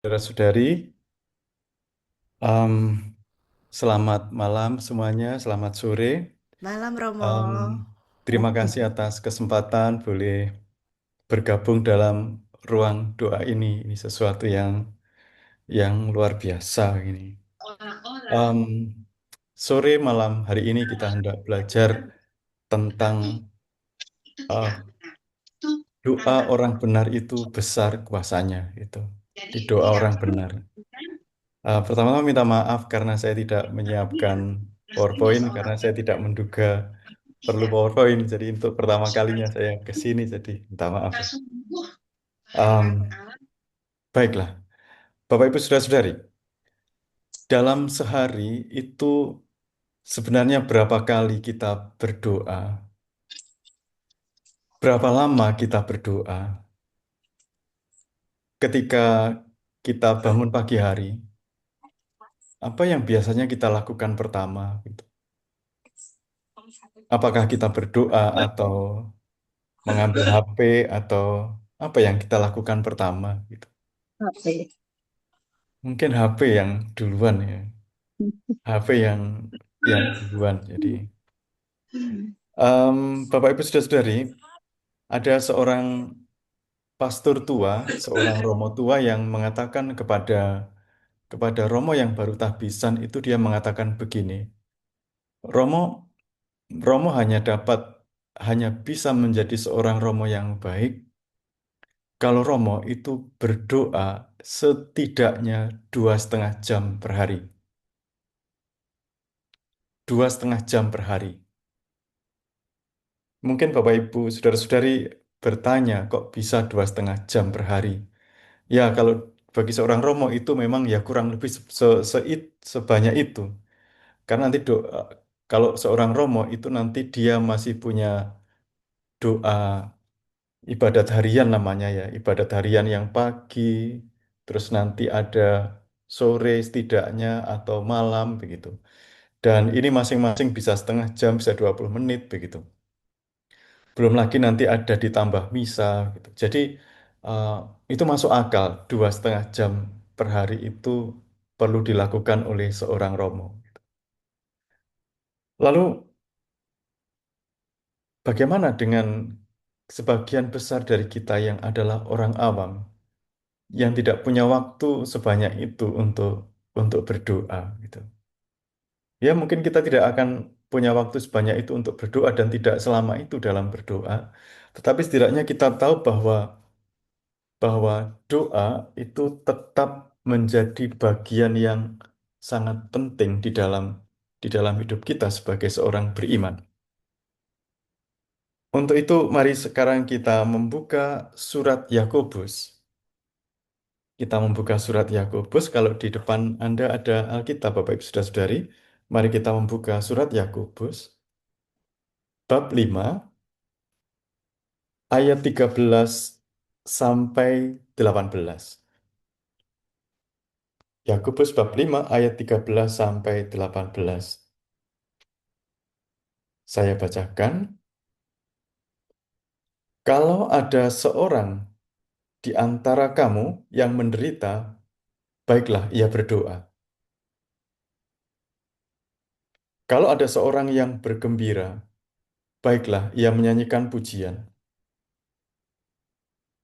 Saudara-saudari, em, selamat malam semuanya, selamat sore. Malam Romo. Em, Terima kasih atas kesempatan boleh bergabung dalam ruang doa ini. Ini sesuatu yang luar biasa ini. Em, Sore malam hari ini kita hendak belajar tentang eh, doa orang benar itu besar kuasanya. Itu di doa orang benar. Pertama-tama minta maaf karena saya tidak menyiapkan PowerPoint karena saya tidak menduga perlu PowerPoint. Jadi untuk pertama kalinya saya ke sini, jadi minta maaf ya. Em, Baiklah, Bapak Ibu Saudara-saudari, dalam sehari itu sebenarnya berapa kali kita berdoa? Berapa lama kita berdoa? Ketika kita bangun pagi hari, apa yang biasanya kita lakukan pertama, gitu? Apakah kita berdoa atau mengambil HP atau apa yang kita lakukan pertama gitu. Oke. Mungkin HP yang duluan ya. HP yang duluan. Jadi em, Bapak Ibu Saudara-saudari, ada seorang pastor tua, seorang romo tua yang mengatakan kepada romo yang baru tahbisan itu dia mengatakan begini, Romo Romo hanya bisa menjadi seorang romo yang baik kalau Romo itu berdoa setidaknya 2,5 jam per hari. 2,5 jam per hari. Mungkin Bapak Ibu, saudara-saudari bertanya, kok bisa 2,5 jam per hari? Ya, kalau bagi seorang Romo itu memang ya kurang lebih sebanyak itu. Karena nanti kalau seorang Romo itu nanti dia masih punya doa ibadat harian namanya ya, ibadat harian yang pagi, terus nanti ada sore setidaknya atau malam begitu. Dan ini masing-masing bisa setengah jam, bisa 20 menit begitu. Belum lagi nanti ada ditambah misa gitu. Jadi eh, itu masuk akal, 2,5 jam per hari itu perlu dilakukan oleh seorang romo. Lalu bagaimana dengan sebagian besar dari kita yang adalah orang awam, yang tidak punya waktu sebanyak itu untuk berdoa gitu. Ya mungkin kita tidak akan punya waktu sebanyak itu untuk berdoa dan tidak selama itu dalam berdoa. Tetapi setidaknya kita tahu bahwa doa itu tetap menjadi bagian yang sangat penting di dalam hidup kita sebagai seorang beriman. Untuk itu, mari sekarang kita membuka surat Yakobus. Kita membuka surat Yakobus. Kalau di depan Anda ada Alkitab, Bapak Ibu Saudara-saudari, mari kita membuka surat Yakobus bab 5 ayat 13 sampai 18. Yakobus bab 5 ayat 13 sampai 18. Saya bacakan, kalau ada seorang di antara kamu yang menderita, baiklah ia berdoa. Kalau ada seorang yang bergembira, baiklah ia menyanyikan pujian.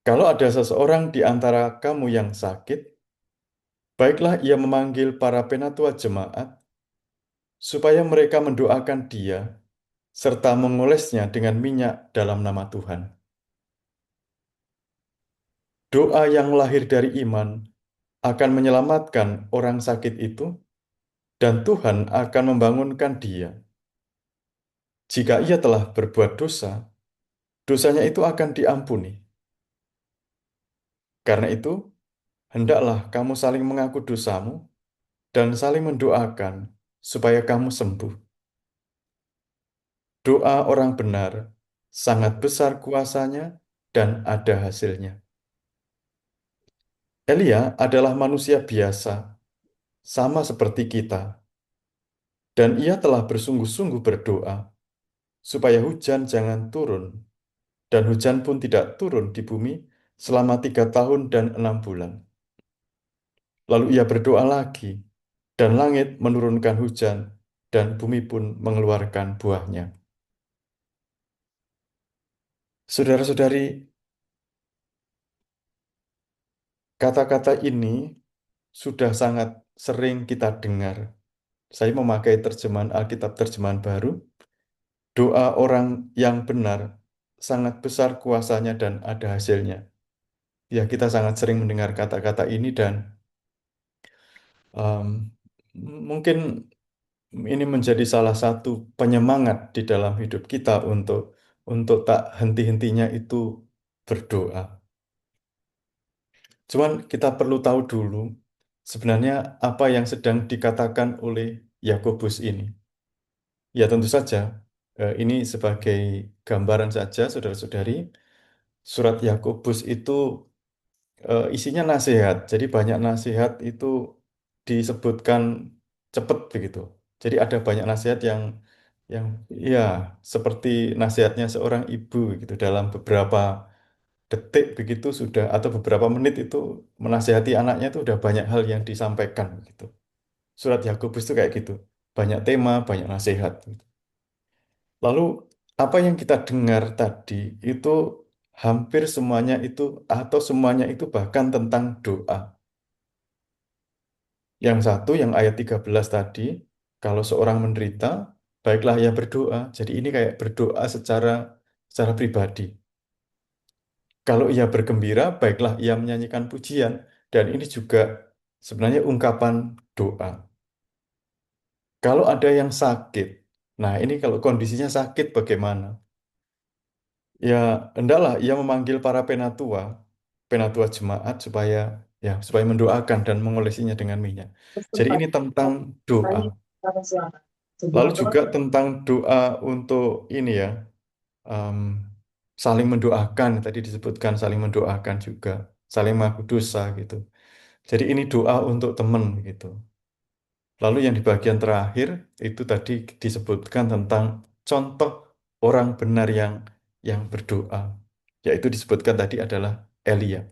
Kalau ada seseorang di antara kamu yang sakit, baiklah ia memanggil para penatua jemaat, supaya mereka mendoakan dia, serta mengolesnya dengan minyak dalam nama Tuhan. Doa yang lahir dari iman akan menyelamatkan orang sakit itu, dan Tuhan akan membangunkan dia. Jika ia telah berbuat dosa, dosanya itu akan diampuni. Karena itu, hendaklah kamu saling mengaku dosamu dan saling mendoakan supaya kamu sembuh. Doa orang benar sangat besar kuasanya dan ada hasilnya. Elia adalah manusia biasa, sama seperti kita, dan ia telah bersungguh-sungguh berdoa supaya hujan jangan turun, dan hujan pun tidak turun di bumi selama 3 tahun dan 6 bulan. Lalu ia berdoa lagi, dan langit menurunkan hujan, dan bumi pun mengeluarkan buahnya. Saudara-saudari, kata-kata ini sudah sangat sering kita dengar. Saya memakai terjemahan Alkitab terjemahan baru. Doa orang yang benar sangat besar kuasanya dan ada hasilnya. Ya, kita sangat sering mendengar kata-kata ini dan um, mungkin ini menjadi salah satu penyemangat di dalam hidup kita untuk tak henti-hentinya itu berdoa. Cuman kita perlu tahu dulu sebenarnya apa yang sedang dikatakan oleh Yakobus ini. Ya tentu saja ini sebagai gambaran saja saudara-saudari, surat Yakobus itu isinya nasihat. Jadi banyak nasihat itu disebutkan cepat begitu. Jadi ada banyak nasihat yang ya seperti nasihatnya seorang ibu gitu dalam beberapa detik begitu sudah atau beberapa menit itu menasihati anaknya itu udah banyak hal yang disampaikan gitu. Surat Yakobus itu kayak gitu. Banyak tema, banyak nasihat gitu. Lalu apa yang kita dengar tadi itu hampir semuanya itu atau semuanya itu bahkan tentang doa. Yang satu, yang ayat 13 tadi, kalau seorang menderita, baiklah ia berdoa. Jadi ini kayak berdoa secara pribadi. Kalau ia bergembira, baiklah ia menyanyikan pujian. Dan ini juga sebenarnya ungkapan doa. Kalau ada yang sakit, nah ini kalau kondisinya sakit bagaimana? Ya, hendaklah ia memanggil para penatua, penatua jemaat supaya mendoakan dan mengolesinya dengan minyak. Jadi ini tentang doa. Lalu juga tentang doa untuk ini ya, em, saling mendoakan. Tadi disebutkan saling mendoakan juga, saling mengaku dosa gitu. Jadi ini doa untuk teman gitu. Lalu yang di bagian terakhir itu tadi disebutkan tentang contoh orang benar yang berdoa, yaitu disebutkan tadi adalah Elia.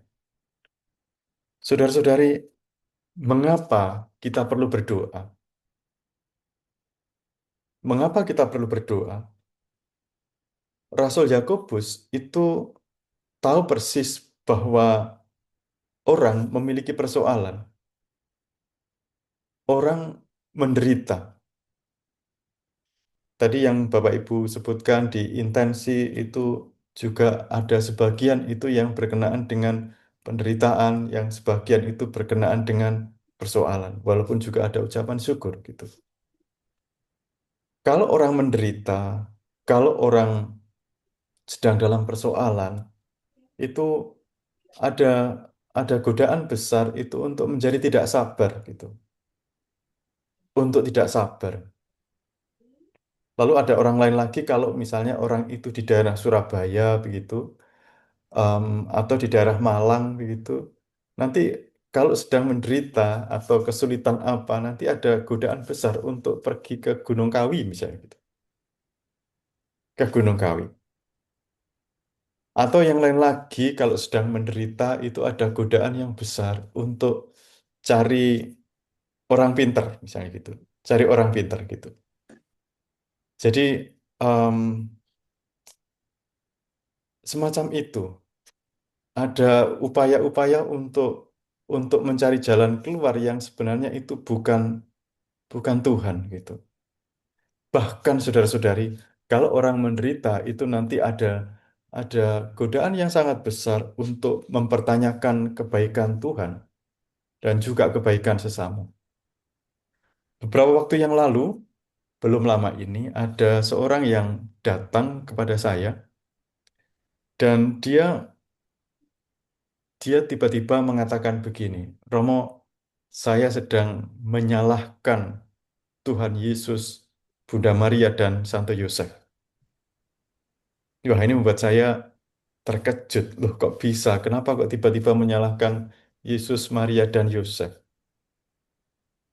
Saudara-saudari, mengapa kita perlu berdoa? Mengapa kita perlu berdoa? Rasul Yakobus itu tahu persis bahwa orang memiliki persoalan, orang menderita. Tadi yang Bapak Ibu sebutkan di intensi itu juga ada sebagian itu yang berkenaan dengan penderitaan, yang sebagian itu berkenaan dengan persoalan, walaupun juga ada ucapan syukur gitu. Kalau orang menderita, kalau orang sedang dalam persoalan, itu ada ada godaan besar itu untuk menjadi tidak sabar gitu, untuk tidak sabar. Lalu ada orang lain lagi kalau misalnya orang itu di daerah Surabaya begitu, em, atau di daerah Malang begitu, nanti kalau sedang menderita atau kesulitan apa, nanti ada godaan besar untuk pergi ke Gunung Kawi misalnya gitu, ke Gunung Kawi. Atau yang lain lagi kalau sedang menderita itu ada godaan yang besar untuk cari orang pinter misalnya gitu, cari orang pinter gitu. Jadi em, semacam itu. Ada upaya-upaya untuk mencari jalan keluar yang sebenarnya itu bukan bukan Tuhan gitu. Bahkan saudara-saudari, kalau orang menderita itu nanti ada godaan yang sangat besar untuk mempertanyakan kebaikan Tuhan dan juga kebaikan sesama. Beberapa waktu yang lalu, belum lama ini, ada seorang yang datang kepada saya dan dia tiba-tiba mengatakan begini, Romo, saya sedang menyalahkan Tuhan Yesus, Bunda Maria, dan Santo Yosef. Wah, ini membuat saya terkejut. Loh, kok bisa? Kenapa kok tiba-tiba menyalahkan Yesus, Maria, dan Yosef?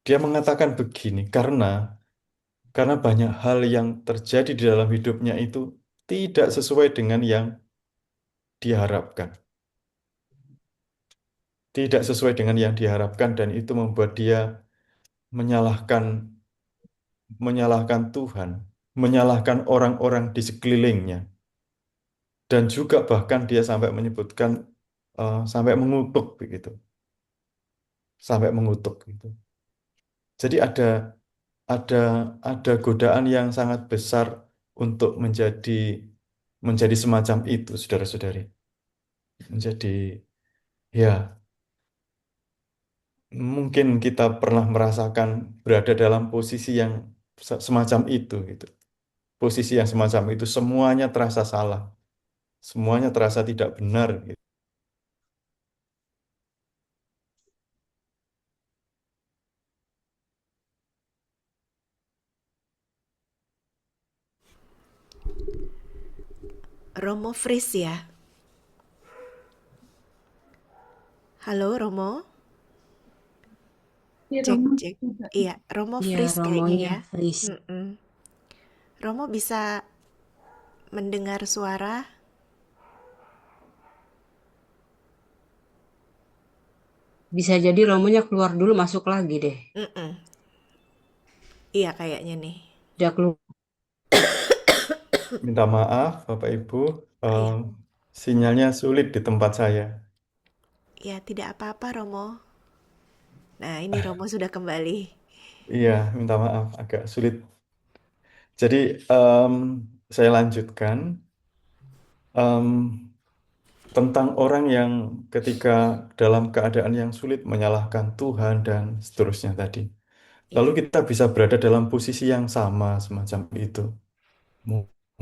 Dia mengatakan begini, karena banyak hal yang terjadi di dalam hidupnya itu tidak sesuai dengan yang diharapkan. tidak sesuai dengan yang diharapkan dan itu membuat dia menyalahkan menyalahkan Tuhan, menyalahkan orang-orang di sekelilingnya dan juga bahkan dia sampai menyebutkan sampai mengutuk begitu, sampai mengutuk gitu. Jadi ada ada godaan yang sangat besar untuk menjadi semacam itu, saudara-saudari. Menjadi ya mungkin kita pernah merasakan berada dalam posisi yang semacam itu gitu. Posisi yang semacam itu semuanya terasa salah, semuanya terasa tidak benar gitu. Romo freeze ya. Halo Romo, Iya, cek Romo cek. juga. Iya, Romo Iya, freeze kayaknya Romonya ya. freeze. Mm-mm. Romo bisa mendengar suara? Bisa jadi Romonya keluar dulu masuk lagi deh. Mm-mm. Iya kayaknya nih. Udah keluar. Minta maaf, Bapak Ibu, Iya, sinyalnya sulit di tempat saya. ya tidak apa-apa Romo. Nah ini Romo sudah kembali. Iya, minta maaf, agak sulit. Jadi em, saya lanjutkan em, tentang orang yang ketika dalam keadaan yang sulit menyalahkan Tuhan dan seterusnya tadi. Lalu Iya. kita bisa berada dalam posisi yang sama semacam itu.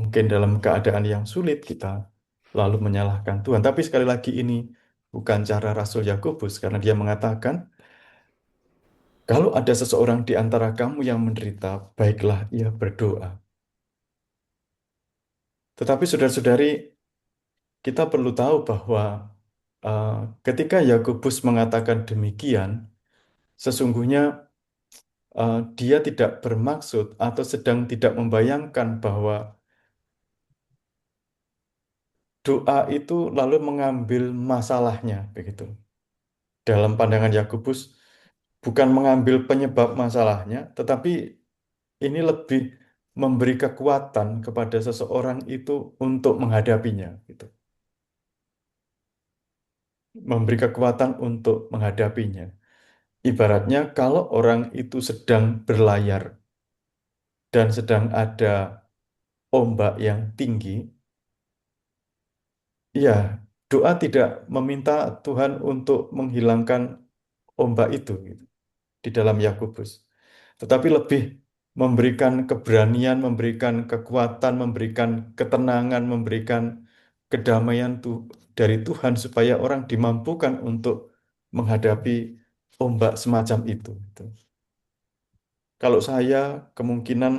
Mungkin dalam keadaan yang sulit kita lalu menyalahkan Tuhan. Tapi sekali lagi ini bukan cara Rasul Yakobus karena dia mengatakan kalau ada seseorang di antara kamu yang menderita, baiklah ia berdoa. Tetapi saudara-saudari, kita perlu tahu bahwa eh, ketika Yakobus mengatakan demikian, sesungguhnya dia tidak bermaksud atau sedang tidak membayangkan bahwa doa itu lalu mengambil masalahnya, begitu. Dalam pandangan Yakobus, bukan mengambil penyebab masalahnya, tetapi ini lebih memberi kekuatan kepada seseorang itu untuk menghadapinya, gitu. Memberi kekuatan untuk menghadapinya. Ibaratnya kalau orang itu sedang berlayar dan sedang ada ombak yang tinggi, ya, doa tidak meminta Tuhan untuk menghilangkan ombak itu gitu, di dalam Yakobus. Tetapi lebih memberikan keberanian, memberikan kekuatan, memberikan ketenangan, memberikan kedamaian dari Tuhan supaya orang dimampukan untuk menghadapi ombak semacam itu gitu. Kalau saya kemungkinan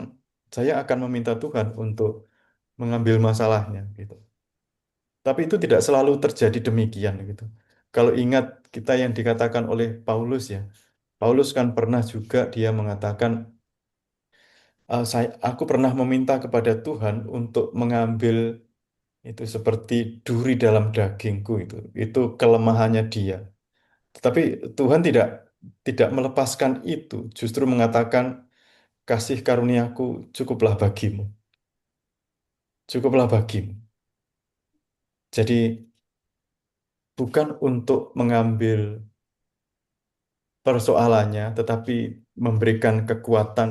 saya akan meminta Tuhan untuk mengambil masalahnya gitu. Tapi itu tidak selalu terjadi demikian gitu. Kalau ingat kita yang dikatakan oleh Paulus ya, Paulus kan pernah juga dia mengatakan, aku pernah meminta kepada Tuhan untuk mengambil itu seperti duri dalam dagingku itu kelemahannya dia. Tetapi Tuhan tidak melepaskan itu, justru mengatakan kasih karuniaku cukuplah bagimu, cukuplah bagimu. Jadi bukan untuk mengambil persoalannya, tetapi memberikan kekuatan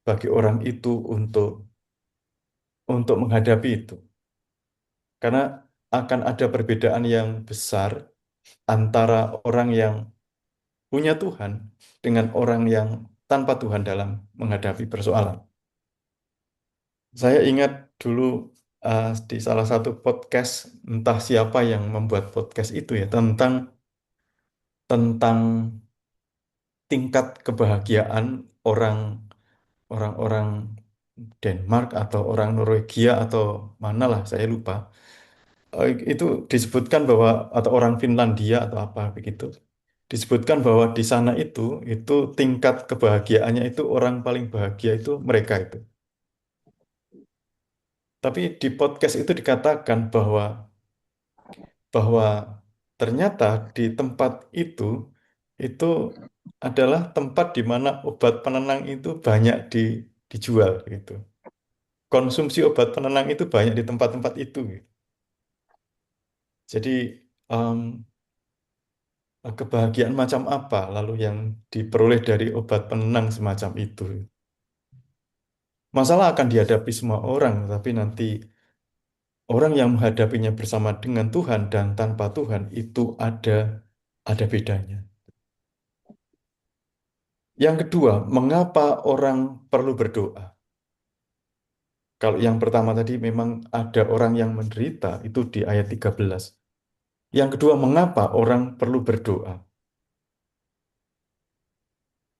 bagi orang itu untuk menghadapi itu. Karena akan ada perbedaan yang besar antara orang yang punya Tuhan dengan orang yang tanpa Tuhan dalam menghadapi persoalan. Saya ingat dulu di salah satu podcast, entah siapa yang membuat podcast itu ya, tentang tingkat kebahagiaan orang orang-orang Denmark atau orang Norwegia atau manalah saya lupa. Itu disebutkan bahwa atau orang Finlandia atau apa begitu. Disebutkan bahwa di sana itu tingkat kebahagiaannya itu orang paling bahagia itu mereka itu. Tapi di podcast itu dikatakan bahwa bahwa ternyata di tempat itu adalah tempat di mana obat penenang itu banyak dijual gitu. Konsumsi obat penenang itu banyak di tempat-tempat itu, gitu. Jadi em, kebahagiaan macam apa lalu yang diperoleh dari obat penenang semacam itu? Masalah akan dihadapi semua orang, tapi nanti orang yang menghadapinya bersama dengan Tuhan dan tanpa Tuhan itu ada bedanya. Yang kedua, mengapa orang perlu berdoa? Kalau yang pertama tadi memang ada orang yang menderita, itu di ayat 13. Yang kedua, mengapa orang perlu berdoa?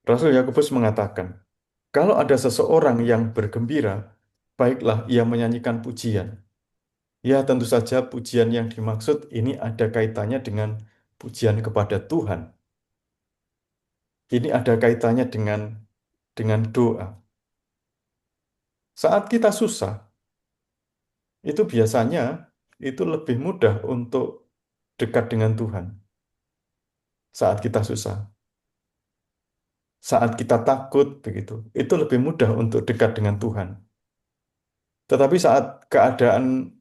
Rasul Yakobus mengatakan, kalau ada seseorang yang bergembira, baiklah ia menyanyikan pujian. Ya, tentu saja pujian yang dimaksud ini ada kaitannya dengan pujian kepada Tuhan. Ini ada kaitannya dengan doa. Saat kita susah, itu biasanya itu lebih mudah untuk dekat dengan Tuhan. Saat kita susah, saat kita takut begitu, itu lebih mudah untuk dekat dengan Tuhan. Tetapi saat keadaan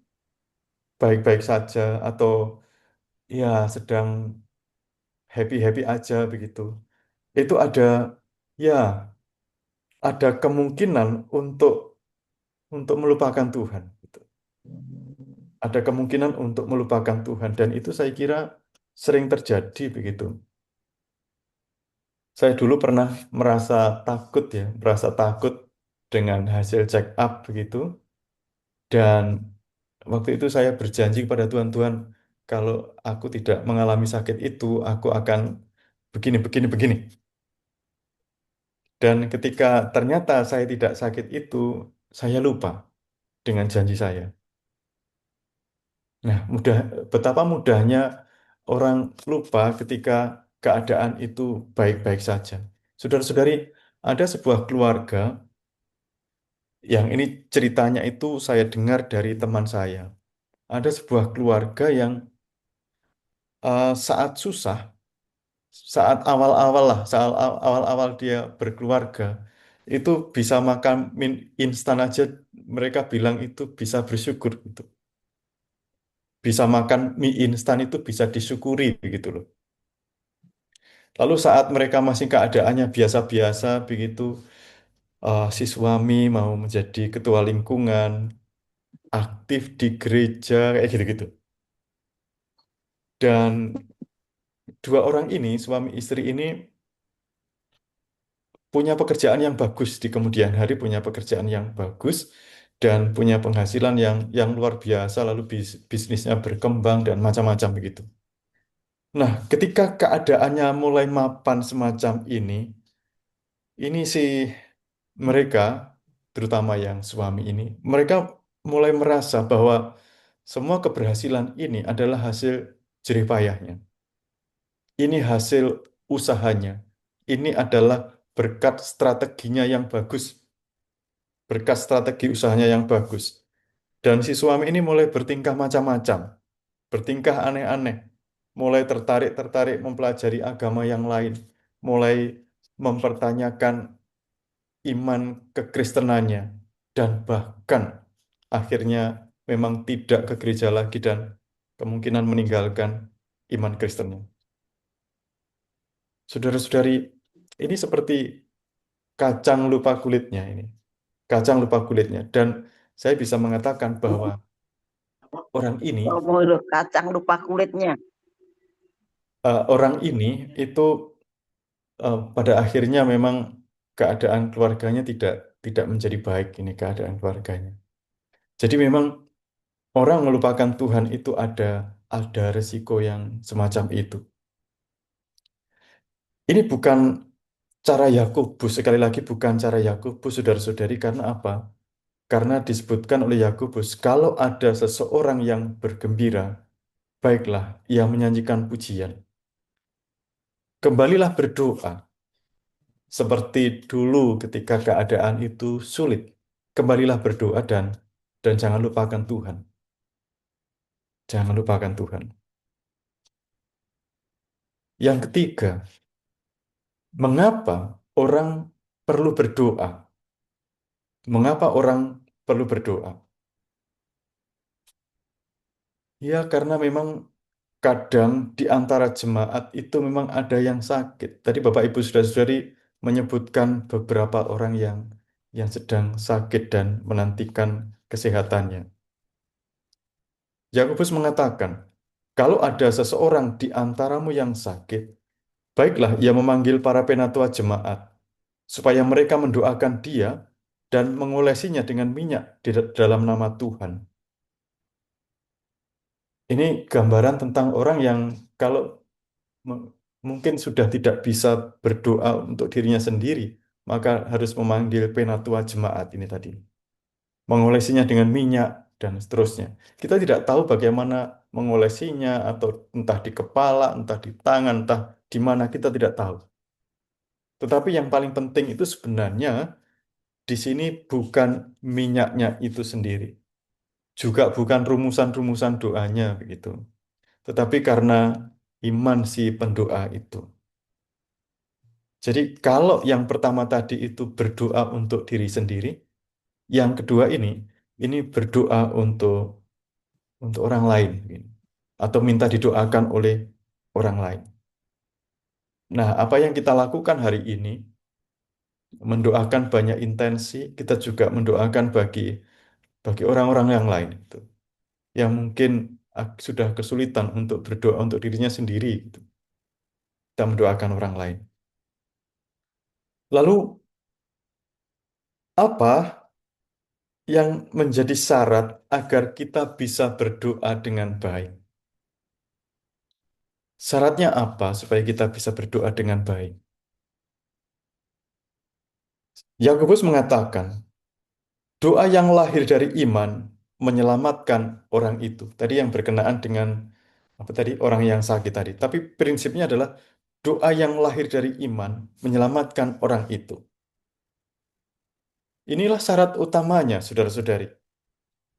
baik-baik saja atau ya sedang happy-happy aja begitu, itu ya ada kemungkinan untuk melupakan Tuhan, gitu. Ada kemungkinan untuk melupakan Tuhan dan itu saya kira sering terjadi begitu. Saya dulu pernah merasa takut dengan hasil check up begitu. Dan waktu itu saya berjanji kepada Tuhan, Tuhan, kalau aku tidak mengalami sakit itu, aku akan begini, begini, begini. Dan ketika ternyata saya tidak sakit itu, saya lupa dengan janji saya. Nah, betapa mudahnya orang lupa ketika keadaan itu baik-baik saja. Saudara-saudari, ada sebuah keluarga yang ini ceritanya itu saya dengar dari teman saya. Ada sebuah keluarga yang saat susah, saat awal-awal dia berkeluarga, itu bisa makan mie instan aja, mereka bilang itu bisa bersyukur gitu. Bisa makan mie instan itu bisa disyukuri begitu loh. Lalu saat mereka masih keadaannya biasa-biasa begitu, si suami mau menjadi ketua lingkungan, aktif di gereja kayak gitu-gitu. Dan dua orang ini, suami istri ini punya pekerjaan yang bagus di kemudian hari, punya pekerjaan yang bagus dan punya penghasilan yang luar biasa, lalu bisnisnya berkembang dan macam-macam begitu. Nah, ketika keadaannya mulai mapan semacam ini sih mereka, terutama yang suami ini, mereka mulai merasa bahwa semua keberhasilan ini adalah hasil jerih payahnya. Ini hasil usahanya. Ini adalah berkat strateginya yang bagus, berkat strategi usahanya yang bagus. Dan si suami ini mulai bertingkah macam-macam, bertingkah aneh-aneh, mulai tertarik-tertarik mempelajari agama yang lain, mulai mempertanyakan iman kekristenannya, dan bahkan akhirnya memang tidak ke gereja lagi dan kemungkinan meninggalkan iman Kristennya. Saudara-saudari, ini seperti kacang lupa kulitnya ini. Kacang lupa kulitnya. Dan saya bisa mengatakan bahwa orang ini, Kacang lupa kulitnya. orang ini itu pada akhirnya memang keadaan keluarganya tidak menjadi baik ini keadaan keluarganya. Jadi memang orang melupakan Tuhan itu ada resiko yang semacam itu. Ini bukan cara Yakobus, sekali lagi bukan cara Yakobus, saudara-saudari, karena apa? Karena disebutkan oleh Yakobus, kalau ada seseorang yang bergembira, baiklah ia menyanyikan pujian. Kembalilah berdoa, seperti dulu ketika keadaan itu sulit. Kembalilah berdoa dan jangan lupakan Tuhan. Jangan lupakan Tuhan. Yang ketiga, mengapa orang perlu berdoa? Mengapa orang perlu berdoa? Ya, karena memang kadang di antara jemaat itu memang ada yang sakit. Tadi Bapak Ibu Saudara-saudari menyebutkan beberapa orang yang sedang sakit dan menantikan kesehatannya. Yakobus mengatakan, kalau ada seseorang di antaramu yang sakit, baiklah ia memanggil para penatua jemaat, supaya mereka mendoakan dia dan mengolesinya dengan minyak di dalam nama Tuhan. Ini gambaran tentang orang yang kalau me- mungkin sudah tidak bisa berdoa untuk dirinya sendiri, maka harus memanggil penatua jemaat ini tadi. Mengolesinya dengan minyak dan seterusnya. Kita tidak tahu bagaimana mengolesinya atau entah di kepala, entah di tangan, entah di mana kita tidak tahu. Tetapi yang paling penting itu sebenarnya di sini bukan minyaknya itu sendiri, juga bukan rumusan-rumusan doanya begitu. Tetapi karena iman si pendoa itu. Jadi kalau yang pertama tadi itu berdoa untuk diri sendiri, yang kedua ini berdoa untuk orang lain, gitu. Atau minta didoakan oleh orang lain. Nah, apa yang kita lakukan hari ini, mendoakan banyak intensi, kita juga mendoakan bagi orang-orang yang lain, gitu. Yang mungkin sudah kesulitan untuk berdoa untuk dirinya sendiri, gitu. Kita mendoakan orang lain. Lalu, apa yang menjadi syarat agar kita bisa berdoa dengan baik? Syaratnya apa supaya kita bisa berdoa dengan baik? Yakobus mengatakan, doa yang lahir dari iman menyelamatkan orang itu. Tadi yang berkenaan dengan apa tadi orang yang sakit tadi. Tapi prinsipnya adalah doa yang lahir dari iman menyelamatkan orang itu. Inilah syarat utamanya, saudara-saudari.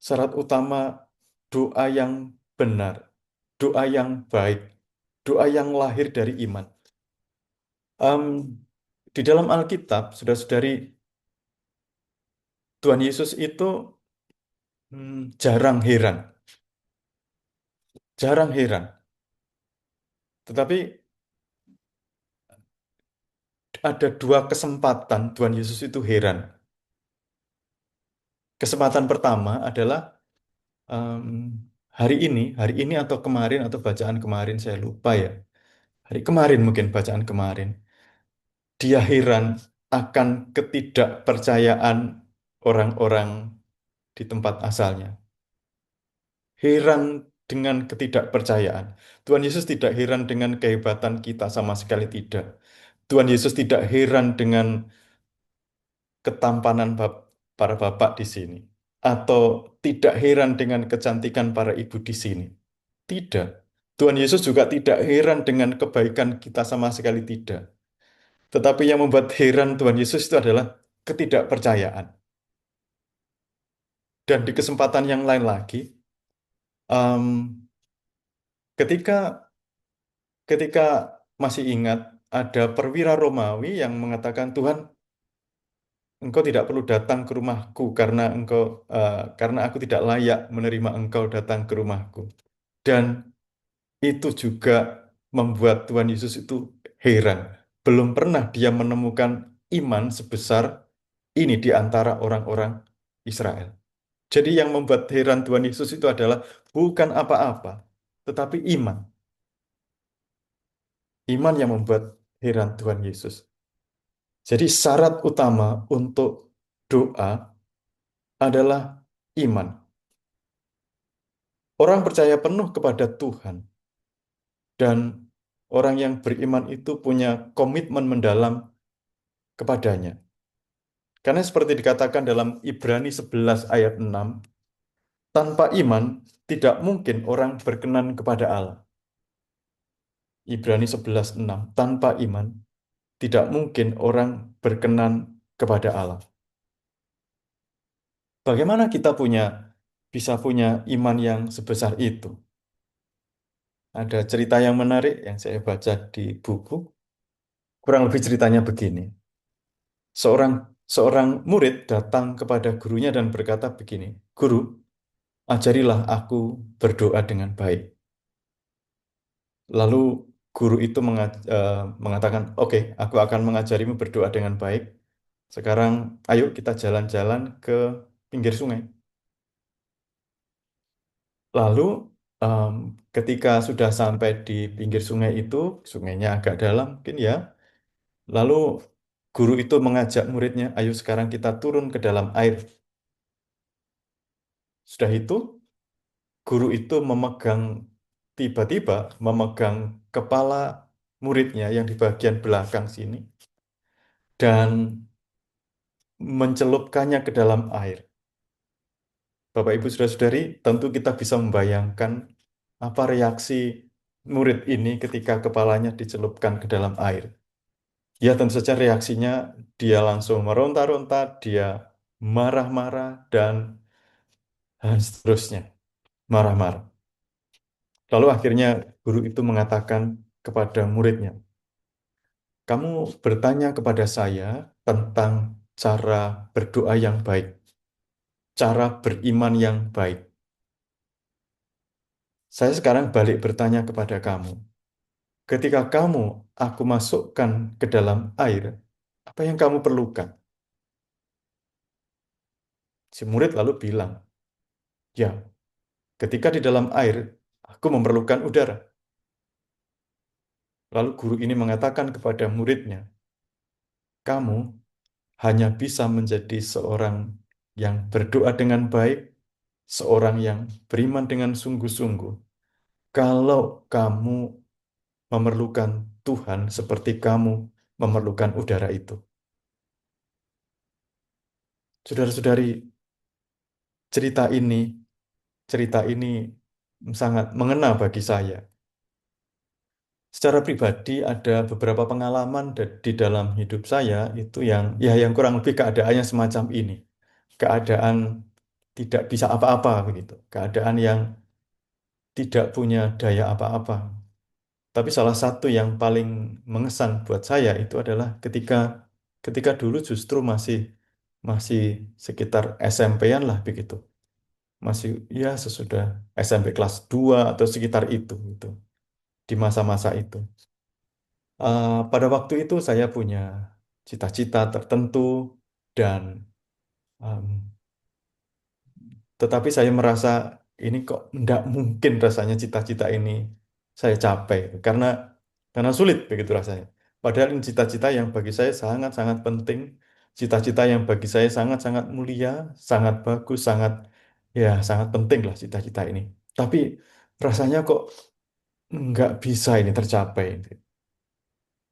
Syarat utama doa yang benar, doa yang baik, doa yang lahir dari iman. Em, di dalam Alkitab, saudara-saudari, Tuhan Yesus itu jarang heran, jarang heran. Tetapi ada dua kesempatan Tuhan Yesus itu heran. Kesempatan pertama adalah em, hari ini atau kemarin atau bacaan kemarin saya lupa ya. Hari kemarin mungkin bacaan kemarin. Dia heran akan ketidakpercayaan orang-orang di tempat asalnya. Heran dengan ketidakpercayaan. Tuhan Yesus tidak heran dengan kehebatan kita sama sekali tidak. Tuhan Yesus tidak heran dengan ketampanan para bapak di sini. Atau tidak heran dengan kecantikan para ibu di sini. Tidak. Tuhan Yesus juga tidak heran dengan kebaikan kita sama sekali tidak. Tetapi yang membuat heran Tuhan Yesus itu adalah ketidakpercayaan. Dan di kesempatan yang lain lagi, em, ketika ketika masih ingat ada perwira Romawi yang mengatakan, Tuhan, Engkau tidak perlu datang ke rumahku karena aku tidak layak menerima Engkau datang ke rumahku. Dan itu juga membuat Tuhan Yesus itu heran. Belum pernah dia menemukan iman sebesar ini di antara orang-orang Israel. Jadi yang membuat heran Tuhan Yesus itu adalah bukan apa-apa, tetapi iman. Iman yang membuat heran Tuhan Yesus. Jadi syarat utama untuk doa adalah iman. Orang percaya penuh kepada Tuhan dan orang yang beriman itu punya komitmen mendalam kepadanya. Karena seperti dikatakan dalam Ibrani 11 ayat 6, tanpa iman tidak mungkin orang berkenan kepada Allah. Ibrani 11:6, tanpa iman tidak mungkin orang berkenan kepada Allah. Bagaimana kita bisa punya iman yang sebesar itu? Ada cerita yang menarik yang saya baca di buku. Kurang lebih ceritanya begini. Seorang seorang murid datang kepada gurunya dan berkata begini, "Guru, ajarilah aku berdoa dengan baik." Lalu guru itu mengatakan, "Oke, aku akan mengajarimu berdoa dengan baik. Sekarang ayo kita jalan-jalan ke pinggir sungai." Lalu em, ketika sudah sampai di pinggir sungai itu, sungainya agak dalam mungkin ya. Lalu guru itu mengajak muridnya, "Ayo sekarang kita turun ke dalam air." Sudah itu, guru itu tiba-tiba memegang kepala muridnya yang di bagian belakang sini dan mencelupkannya ke dalam air. Bapak, Ibu, Saudara-saudari, tentu kita bisa membayangkan apa reaksi murid ini ketika kepalanya dicelupkan ke dalam air. Ya, tentu saja reaksinya dia langsung meronta-ronta, dia marah-marah, dan seterusnya. Marah-marah. Lalu akhirnya guru itu mengatakan kepada muridnya, "Kamu bertanya kepada saya tentang cara berdoa yang baik, cara beriman yang baik. Saya sekarang balik bertanya kepada kamu. Ketika aku masukkan ke dalam air, apa yang kamu perlukan?" Si murid lalu bilang, "Ya, ketika di dalam air, aku memerlukan udara." Lalu guru ini mengatakan kepada muridnya, "Kamu hanya bisa menjadi seorang yang berdoa dengan baik, seorang yang beriman dengan sungguh-sungguh, kalau kamu memerlukan Tuhan seperti kamu memerlukan udara itu." Saudara-saudari, cerita ini, cerita ini sangat mengena bagi saya. Secara pribadi ada beberapa pengalaman di dalam hidup saya itu yang kurang lebih keadaannya semacam ini. Keadaan tidak bisa apa-apa begitu. Keadaan yang tidak punya daya apa-apa. Tapi salah satu yang paling mengesan buat saya itu adalah ketika ketika dulu justru masih masih sekitar SMP-an lah begitu. Masih ya sesudah SMP kelas 2 atau sekitar itu gitu. Di masa-masa itu. Pada waktu itu saya punya cita-cita tertentu dan em, tetapi saya merasa ini kok tidak mungkin rasanya cita-cita ini saya capai karena sulit begitu rasanya. Padahal ini cita-cita yang bagi saya sangat-sangat penting, cita-cita yang bagi saya sangat-sangat mulia, sangat bagus, sangat penting lah cita-cita ini. Tapi rasanya kok nggak bisa ini tercapai.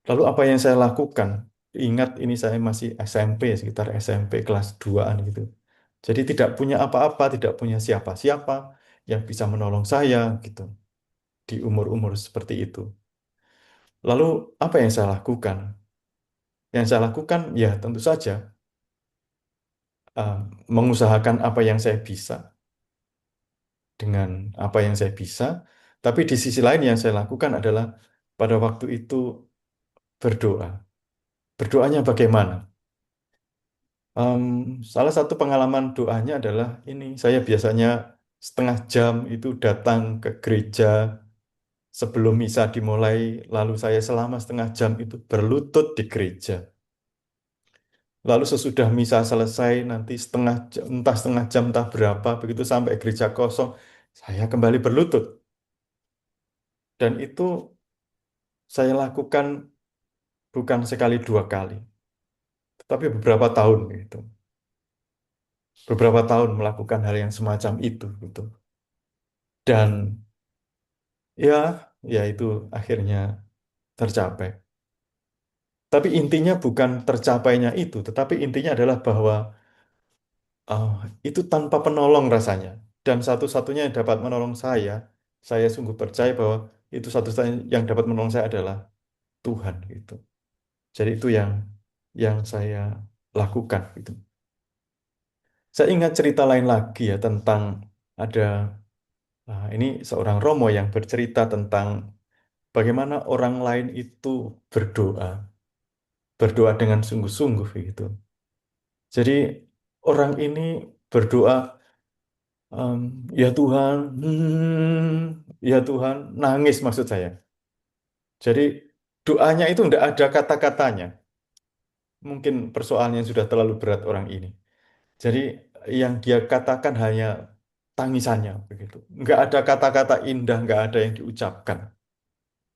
Lalu apa yang saya lakukan? Ingat ini saya masih SMP, sekitar SMP kelas 2-an gitu. Jadi tidak punya apa-apa, tidak punya siapa-siapa yang bisa menolong saya gitu di umur-umur seperti itu. Lalu apa yang saya lakukan? Yang saya lakukan ya tentu saja uh, mengusahakan apa yang saya bisa dengan apa yang saya bisa. Tapi di sisi lain yang saya lakukan adalah pada waktu itu berdoa. Berdoanya bagaimana? Em, Salah satu pengalaman doanya adalah ini, saya biasanya setengah jam itu datang ke gereja sebelum misa dimulai, lalu saya selama setengah jam itu berlutut di gereja. Lalu sesudah misa selesai, nanti setengah jam, entah berapa, begitu sampai gereja kosong, saya kembali berlutut. Dan itu saya lakukan bukan sekali dua kali, tetapi beberapa tahun gitu. Beberapa tahun melakukan hal yang semacam itu gitu. Dan ya, ya itu akhirnya tercapai. Tapi intinya bukan tercapainya itu, tetapi intinya adalah bahwa ah, itu tanpa penolong rasanya. Dan satu-satunya yang dapat menolong saya sungguh percaya bahwa itu satu-satunya yang dapat menolong saya adalah Tuhan gitu. Jadi itu yang saya lakukan gitu. Saya ingat cerita lain lagi ya tentang ada Nah, ini seorang Romo yang bercerita tentang bagaimana orang lain itu berdoa, berdoa dengan sungguh-sungguh gitu. Jadi orang ini berdoa, em, ya Tuhan, ya Tuhan, nangis maksud saya. Jadi doanya itu tidak ada kata-katanya. Mungkin persoalannya sudah terlalu berat orang ini. Jadi yang dia katakan hanya tangisannya begitu. Nggak ada kata-kata indah, nggak ada yang diucapkan.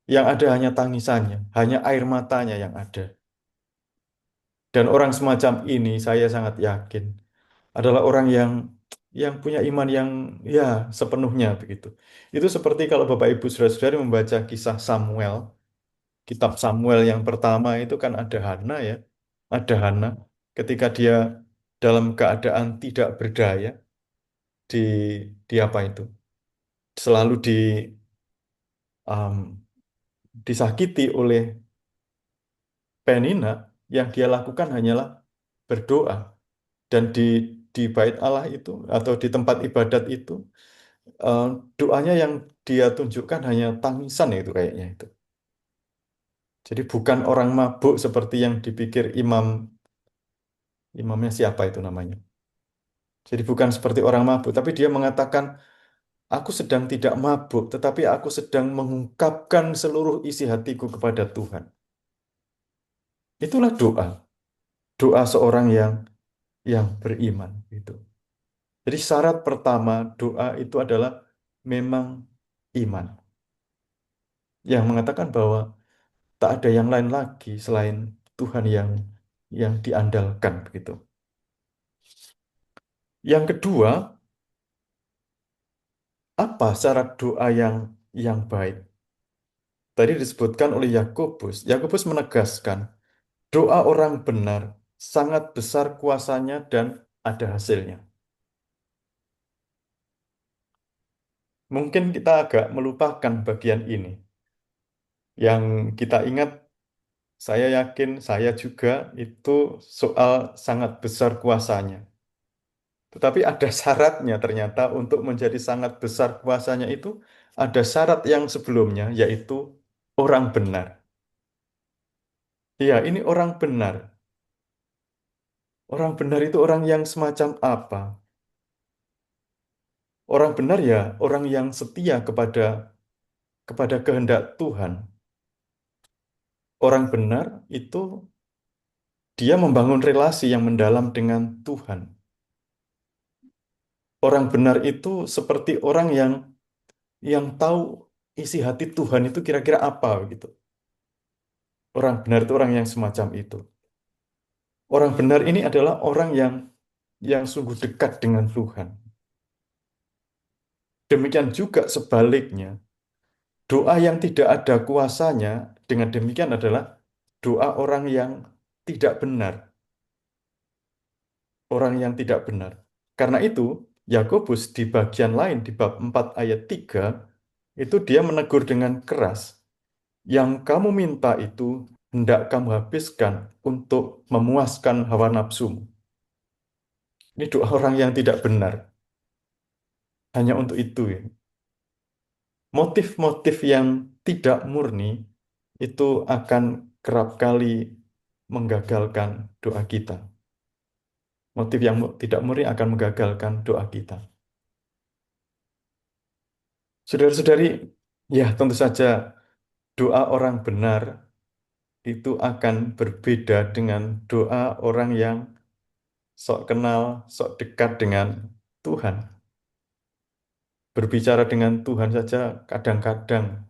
Yang ada hanya tangisannya, hanya air matanya yang ada. Dan orang semacam ini saya sangat yakin adalah orang yang punya iman yang ya sepenuhnya begitu. Itu seperti kalau Bapak Ibu Saudara-saudari membaca kisah Samuel, kitab Samuel yang pertama itu kan ada Hana ya, ada Hana ketika dia dalam keadaan tidak berdaya di di apa itu? Selalu um, disakiti oleh Penina, yang dia lakukan hanyalah berdoa. Dan di bait Allah itu atau di tempat ibadat itu eh, doanya yang dia tunjukkan hanya tangisan itu kayaknya itu. Jadi bukan orang mabuk seperti yang dipikir imamnya siapa itu namanya. Jadi bukan seperti orang mabuk, tapi dia mengatakan aku sedang tidak mabuk, tetapi aku sedang mengungkapkan seluruh isi hatiku kepada Tuhan. Itulah doa, doa seorang yang beriman itu. Jadi syarat pertama doa itu adalah memang iman, yang mengatakan bahwa tak ada yang lain lagi selain Tuhan yang diandalkan begitu. Yang kedua, apa syarat doa yang baik? Tadi disebutkan oleh Yakobus. Yakobus menegaskan, doa orang benar sangat besar kuasanya dan ada hasilnya. Mungkin kita agak melupakan bagian ini. Yang kita ingat, saya yakin saya juga itu soal sangat besar kuasanya. Tetapi ada syaratnya ternyata untuk menjadi sangat besar kuasanya itu ada syarat yang sebelumnya yaitu orang benar. Iya, ini orang benar. Orang benar itu orang yang semacam apa? Orang benar ya orang yang setia kepada kehendak Tuhan. Orang benar itu dia membangun relasi yang mendalam dengan Tuhan. Orang benar itu seperti orang yang tahu isi hati Tuhan itu kira-kira apa gitu. Orang benar itu orang yang semacam itu. Orang benar ini adalah orang yang sungguh dekat dengan Tuhan. Demikian juga sebaliknya, doa yang tidak ada kuasanya dengan demikian adalah doa orang yang tidak benar, orang yang tidak benar. Karena itu, Yakobus di bagian lain di bab 4 ayat 3 itu dia menegur dengan keras, yang kamu minta itu hendak kamu habiskan untuk memuaskan hawa nafsumu. Ini doa orang yang tidak benar. Hanya untuk itu ya. Motif-motif yang tidak murni itu akan kerap kali menggagalkan doa kita. Motif yang tidak murni akan menggagalkan doa kita. Saudara-saudari, ya tentu saja doa orang benar itu akan berbeda dengan doa orang yang sok kenal, sok dekat dengan Tuhan. Berbicara dengan Tuhan saja kadang-kadang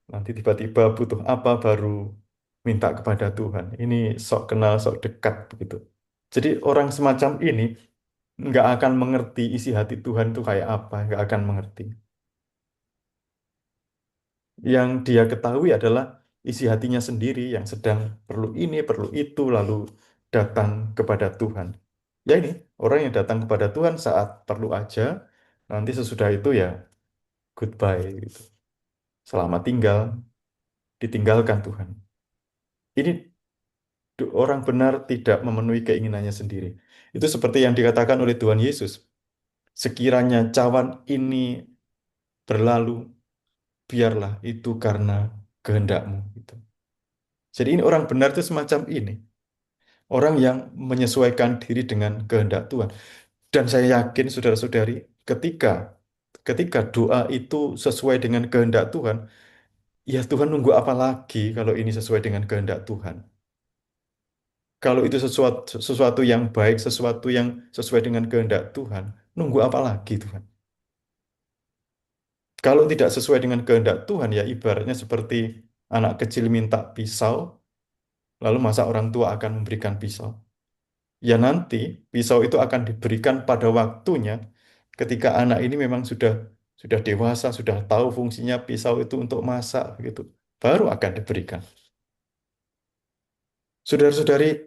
nanti tiba-tiba butuh apa baru minta kepada Tuhan. Ini sok kenal, sok dekat begitu. Jadi orang semacam ini nggak akan mengerti isi hati Tuhan itu kayak apa, nggak akan mengerti. Yang dia ketahui adalah isi hatinya sendiri yang sedang perlu ini, perlu itu, lalu datang kepada Tuhan. Ya ini, orang yang datang kepada Tuhan saat perlu aja, nanti sesudah itu ya goodbye gitu. Selamat tinggal, ditinggalkan Tuhan. Ini orang benar tidak memenuhi keinginannya sendiri. Itu seperti yang dikatakan oleh Tuhan Yesus. Sekiranya cawan ini berlalu, biarlah itu karena kehendakmu. Gitu. Jadi ini orang benar itu semacam ini. Orang yang menyesuaikan diri dengan kehendak Tuhan. Dan saya yakin saudara-saudari, ketika ketika doa itu sesuai dengan kehendak Tuhan, ya Tuhan nunggu apa lagi kalau ini sesuai dengan kehendak Tuhan? Kalau itu sesuatu, sesuatu yang baik, sesuatu yang sesuai dengan kehendak Tuhan, nunggu apa lagi Tuhan? Kalau tidak sesuai dengan kehendak Tuhan, ya ibaratnya seperti anak kecil minta pisau, lalu masa orang tua akan memberikan pisau? Ya nanti pisau itu akan diberikan pada waktunya ketika anak ini memang sudah dewasa, sudah tahu fungsinya pisau itu untuk masak gitu. Baru akan diberikan. Saudara-saudari,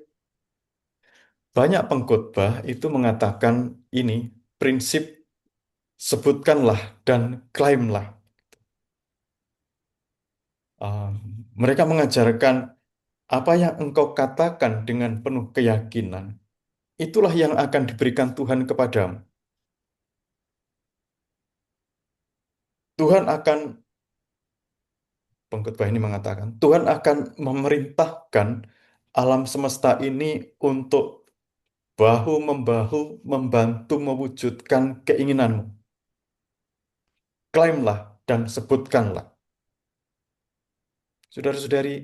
banyak pengkhotbah itu mengatakan ini prinsip sebutkanlah dan klaimlah. Ah, mereka mengajarkan apa yang engkau katakan dengan penuh keyakinan, itulah yang akan diberikan Tuhan kepadamu. Tuhan akan, pengkhotbah ini mengatakan, Tuhan akan memerintahkan alam semesta ini untuk bahu-membahu membantu mewujudkan keinginanmu. Klaimlah dan sebutkanlah. Saudara-saudari,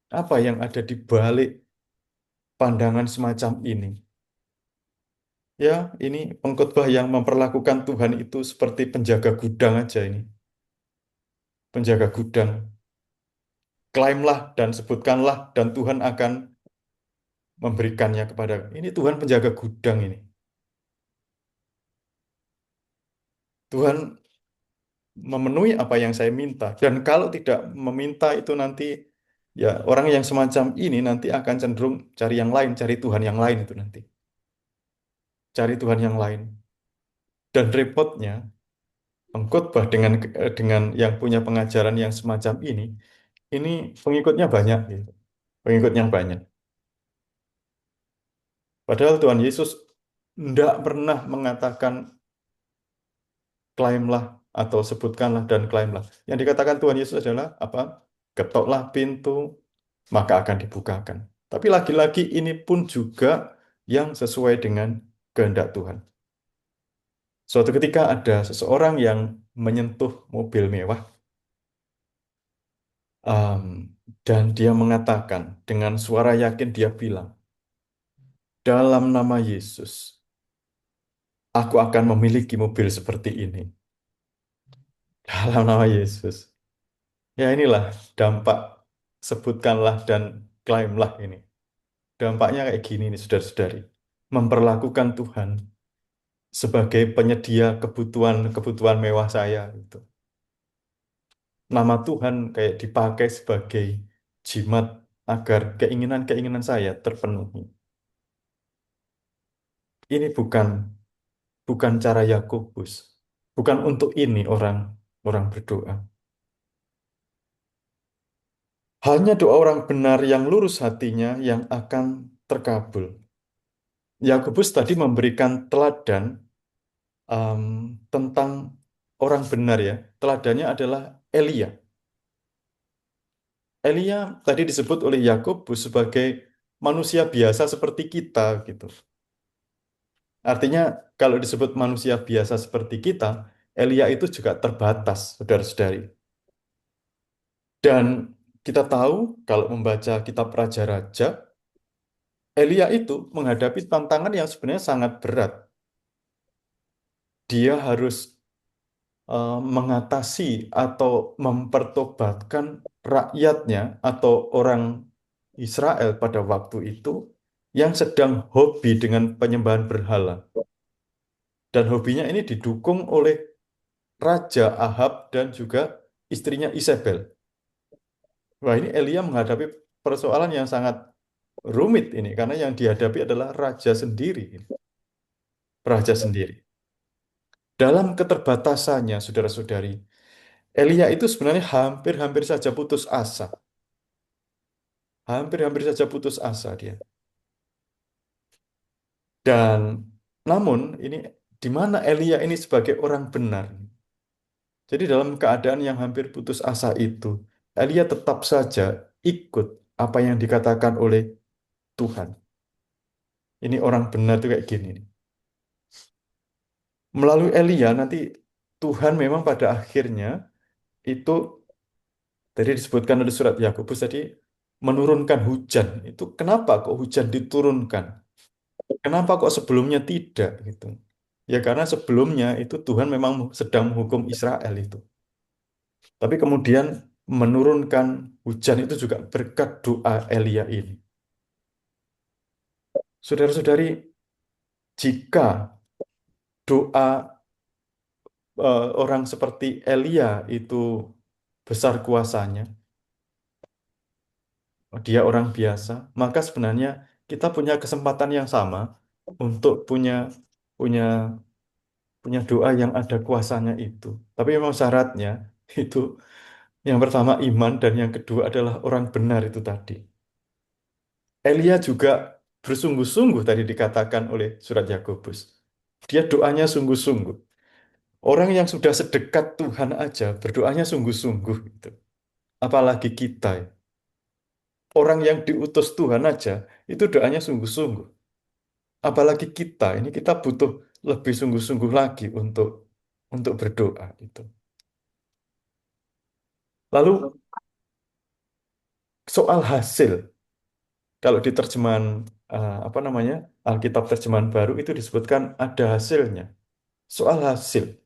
apa yang ada di balik pandangan semacam ini? Ya, ini pengkhotbah yang memperlakukan Tuhan itu seperti penjaga gudang aja ini. Penjaga gudang. Klaimlah dan sebutkanlah dan Tuhan akan memberikannya kepada. Ini Tuhan penjaga gudang ini. Tuhan memenuhi apa yang saya minta. Dan kalau tidak meminta itu nanti, ya orang yang semacam ini nanti akan cenderung cari yang lain, cari Tuhan yang lain itu nanti. Cari Tuhan yang lain. Dan repotnya, pengkhotbah dengan yang punya pengajaran yang semacam ini pengikutnya banyak, gitu. Pengikutnya banyak. Padahal Tuhan Yesus tidak pernah mengatakan klaimlah atau sebutkanlah dan klaimlah. Yang dikatakan Tuhan Yesus adalah apa? Ketoklah pintu, maka akan dibukakan. Tapi lagi-lagi ini pun juga yang sesuai dengan kehendak Tuhan. Suatu ketika ada seseorang yang menyentuh mobil mewah, um, dan dia mengatakan dengan suara yakin dia bilang, dalam nama Yesus, aku akan memiliki mobil seperti ini. Dalam nama Yesus. Ya inilah dampak sebutkanlah dan klaimlah ini. Dampaknya kayak gini nih saudara-saudari. Memperlakukan Tuhan sebagai penyedia kebutuhan-kebutuhan mewah saya gitu. Nama Tuhan kayak dipakai sebagai jimat agar keinginan-keinginan saya terpenuhi. Ini bukan cara Yakobus. Bukan untuk ini orang orang berdoa. Hanya doa orang benar yang lurus hatinya yang akan terkabul. Yakobus tadi memberikan teladan um, tentang orang benar ya. Teladannya adalah Elia. Elia tadi disebut oleh Yakobus sebagai manusia biasa seperti kita gitu. Artinya kalau disebut manusia biasa seperti kita, Elia itu juga terbatas, saudara-saudari. Dan kita tahu kalau membaca kitab Raja-Raja, Elia itu menghadapi tantangan yang sebenarnya sangat berat. Dia harus mengatasi atau mempertobatkan rakyatnya atau orang Israel pada waktu itu yang sedang hobi dengan penyembahan berhala. Dan hobinya ini didukung oleh Raja Ahab dan juga istrinya Isabel. Wah, ini Elia menghadapi persoalan yang sangat rumit ini karena yang dihadapi adalah raja sendiri. Raja sendiri. Dalam keterbatasannya, saudara-saudari, Elia itu sebenarnya hampir-hampir saja putus asa. Hampir-hampir saja putus asa dia. Dan namun ini di mana Elia ini sebagai orang benar. Jadi dalam keadaan yang hampir putus asa itu, Elia tetap saja ikut apa yang dikatakan oleh Tuhan. Ini orang benar tuh kayak gini nih. Melalui Elia nanti Tuhan memang pada akhirnya itu tadi disebutkan oleh surat Yakobus tadi menurunkan hujan. Itu kenapa kok hujan diturunkan? Kenapa kok sebelumnya tidak gitu? Ya karena sebelumnya itu Tuhan memang sedang menghukum Israel itu. Tapi kemudian menurunkan hujan itu juga berkat doa Elia ini. Saudara-saudari, jika doa orang seperti Elia itu besar kuasanya, dia orang biasa, maka sebenarnya kita punya kesempatan yang sama untuk punya punya punya doa yang ada kuasanya itu. Tapi memang syaratnya itu yang pertama iman dan yang kedua adalah orang benar itu tadi. Elia juga bersungguh-sungguh tadi dikatakan oleh surat Yakobus. Dia doanya sungguh-sungguh. Orang yang sudah sedekat Tuhan aja berdoanya sungguh-sungguh gitu. Apalagi kita. Orang yang diutus Tuhan aja itu doanya sungguh-sungguh. Apalagi kita, ini kita butuh lebih sungguh-sungguh lagi untuk berdoa itu. Lalu soal hasil, kalau di terjemahan apa namanya Alkitab terjemahan baru itu disebutkan ada hasilnya. Soal hasil,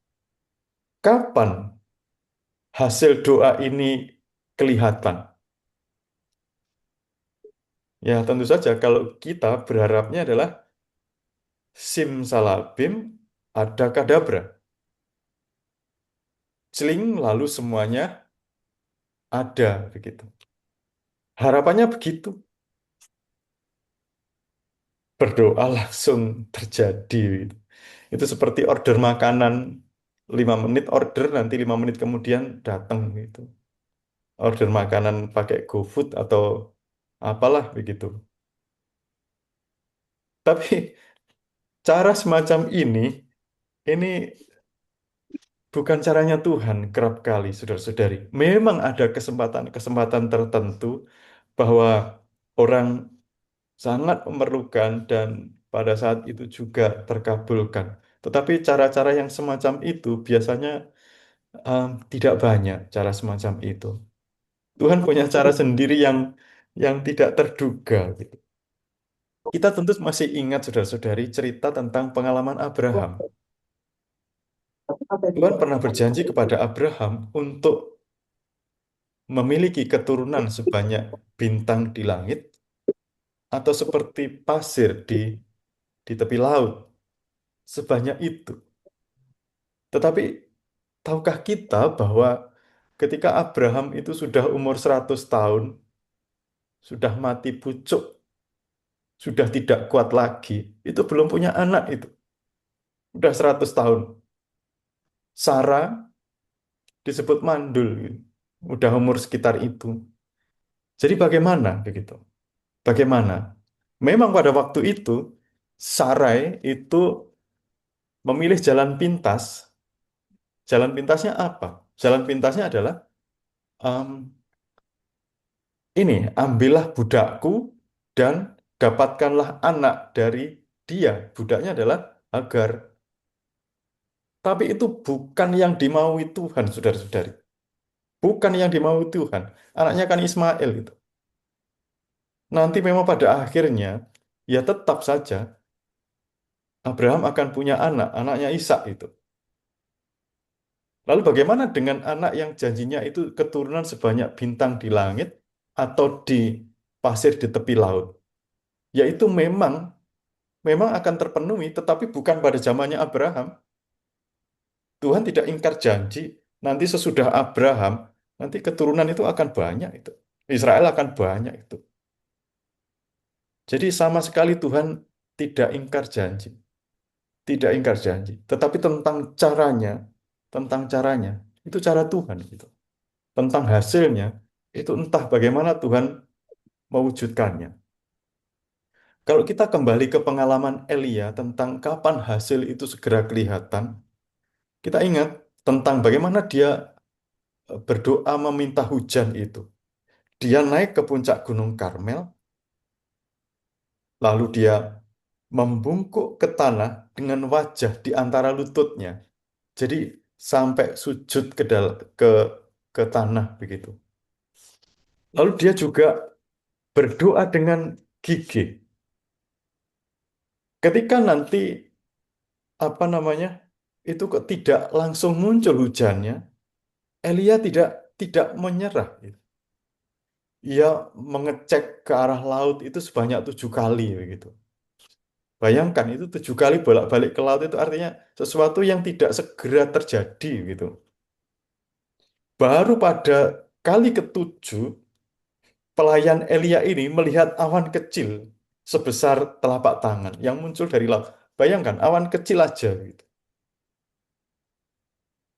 kapan hasil doa ini kelihatan? Ya tentu saja kalau kita berharapnya adalah simsalabim ada kadabra. Celing lalu semuanya ada begitu. Harapannya begitu. Berdoa langsung terjadi gitu. Itu seperti order makanan 5 menit order nanti 5 menit kemudian datang gitu. Order makanan pakai GoFood atau apalah begitu. Tapi cara semacam ini bukan caranya Tuhan kerap kali, saudara-saudari. Memang ada kesempatan-kesempatan tertentu bahwa orang sangat memerlukan dan pada saat itu juga terkabulkan. Tetapi cara-cara yang semacam itu biasanya tidak banyak cara semacam itu. Tuhan punya cara sendiri yang tidak terduga gitu. Kita tentu masih ingat saudara-saudari cerita tentang pengalaman Abraham. Tuhan pernah berjanji kepada Abraham untuk memiliki keturunan sebanyak bintang di langit atau seperti pasir di tepi laut. Sebanyak itu. Tetapi tahukah kita bahwa ketika Abraham itu sudah umur 100 tahun, sudah mati pucuk, sudah tidak kuat lagi, itu belum punya anak itu. Sudah 100 tahun. Sarah disebut mandul, gitu. Udah umur sekitar itu. Jadi bagaimana begitu? Bagaimana? Memang pada waktu itu Sarai itu memilih jalan pintas. Jalan pintasnya apa? Jalan pintasnya adalah em, ini, ambillah budakku dan dapatkanlah anak dari dia. Budaknya adalah Hagar. Tapi itu bukan yang dimaui Tuhan, saudara-saudari. Bukan yang dimaui Tuhan. Anaknya kan Ismail gitu. Nanti memang pada akhirnya, ya tetap saja Abraham akan punya anak, anaknya Ishak itu. Lalu bagaimana dengan anak yang janjinya itu keturunan sebanyak bintang di langit atau di pasir di tepi laut? Yaitu memang akan terpenuhi, tetapi bukan pada zamannya Abraham. Tuhan tidak ingkar janji, nanti sesudah Abraham, nanti keturunan itu akan banyak itu. Israel akan banyak itu. Jadi sama sekali Tuhan tidak ingkar janji, tidak ingkar janji. Tetapi tentang caranya, itu cara Tuhan gitu. Tentang hasilnya, itu entah bagaimana Tuhan mewujudkannya. Kalau kita kembali ke pengalaman Elia tentang kapan hasil itu segera kelihatan, kita ingat tentang bagaimana dia berdoa meminta hujan itu. Dia naik ke puncak Gunung Karmel, lalu dia membungkuk ke tanah dengan wajah di antara lututnya. Jadi sampai sujud ke ke tanah begitu. Lalu dia juga berdoa dengan gigih. Ketika nanti apa namanya itu kok tidak langsung muncul hujannya, Elia tidak menyerah. Ia mengecek ke arah laut itu sebanyak 7 kali begitu. Bayangkan itu 7 kali bolak-balik ke laut itu artinya sesuatu yang tidak segera terjadi gitu. Baru pada kali ketujuh pelayan Elia ini melihat awan kecil sebesar telapak tangan yang muncul dari laut. Bayangkan awan kecil aja gitu.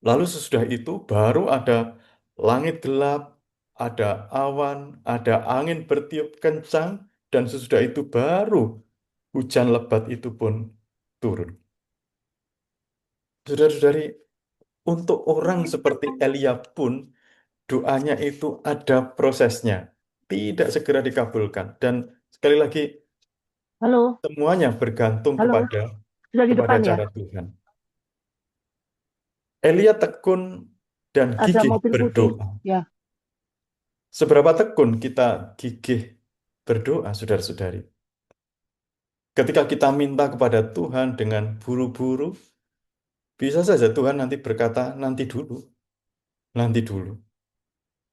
Lalu sesudah itu baru ada langit gelap, ada awan, ada angin bertiup kencang, dan sesudah itu baru hujan lebat itu pun turun. Saudara-saudari, untuk orang seperti Elia pun doanya itu ada prosesnya, tidak segera dikabulkan. Dan sekali lagi, Halo, semuanya bergantung halo, sudah di kepada depan ya? cara Tuhan. Elia tekun dan Ada gigih mobil putih. berdoa. Ya, Seberapa tekun kita gigih berdoa, saudara-saudari. Ketika kita minta kepada Tuhan dengan buru-buru, bisa saja Tuhan nanti berkata, nanti dulu, nanti dulu.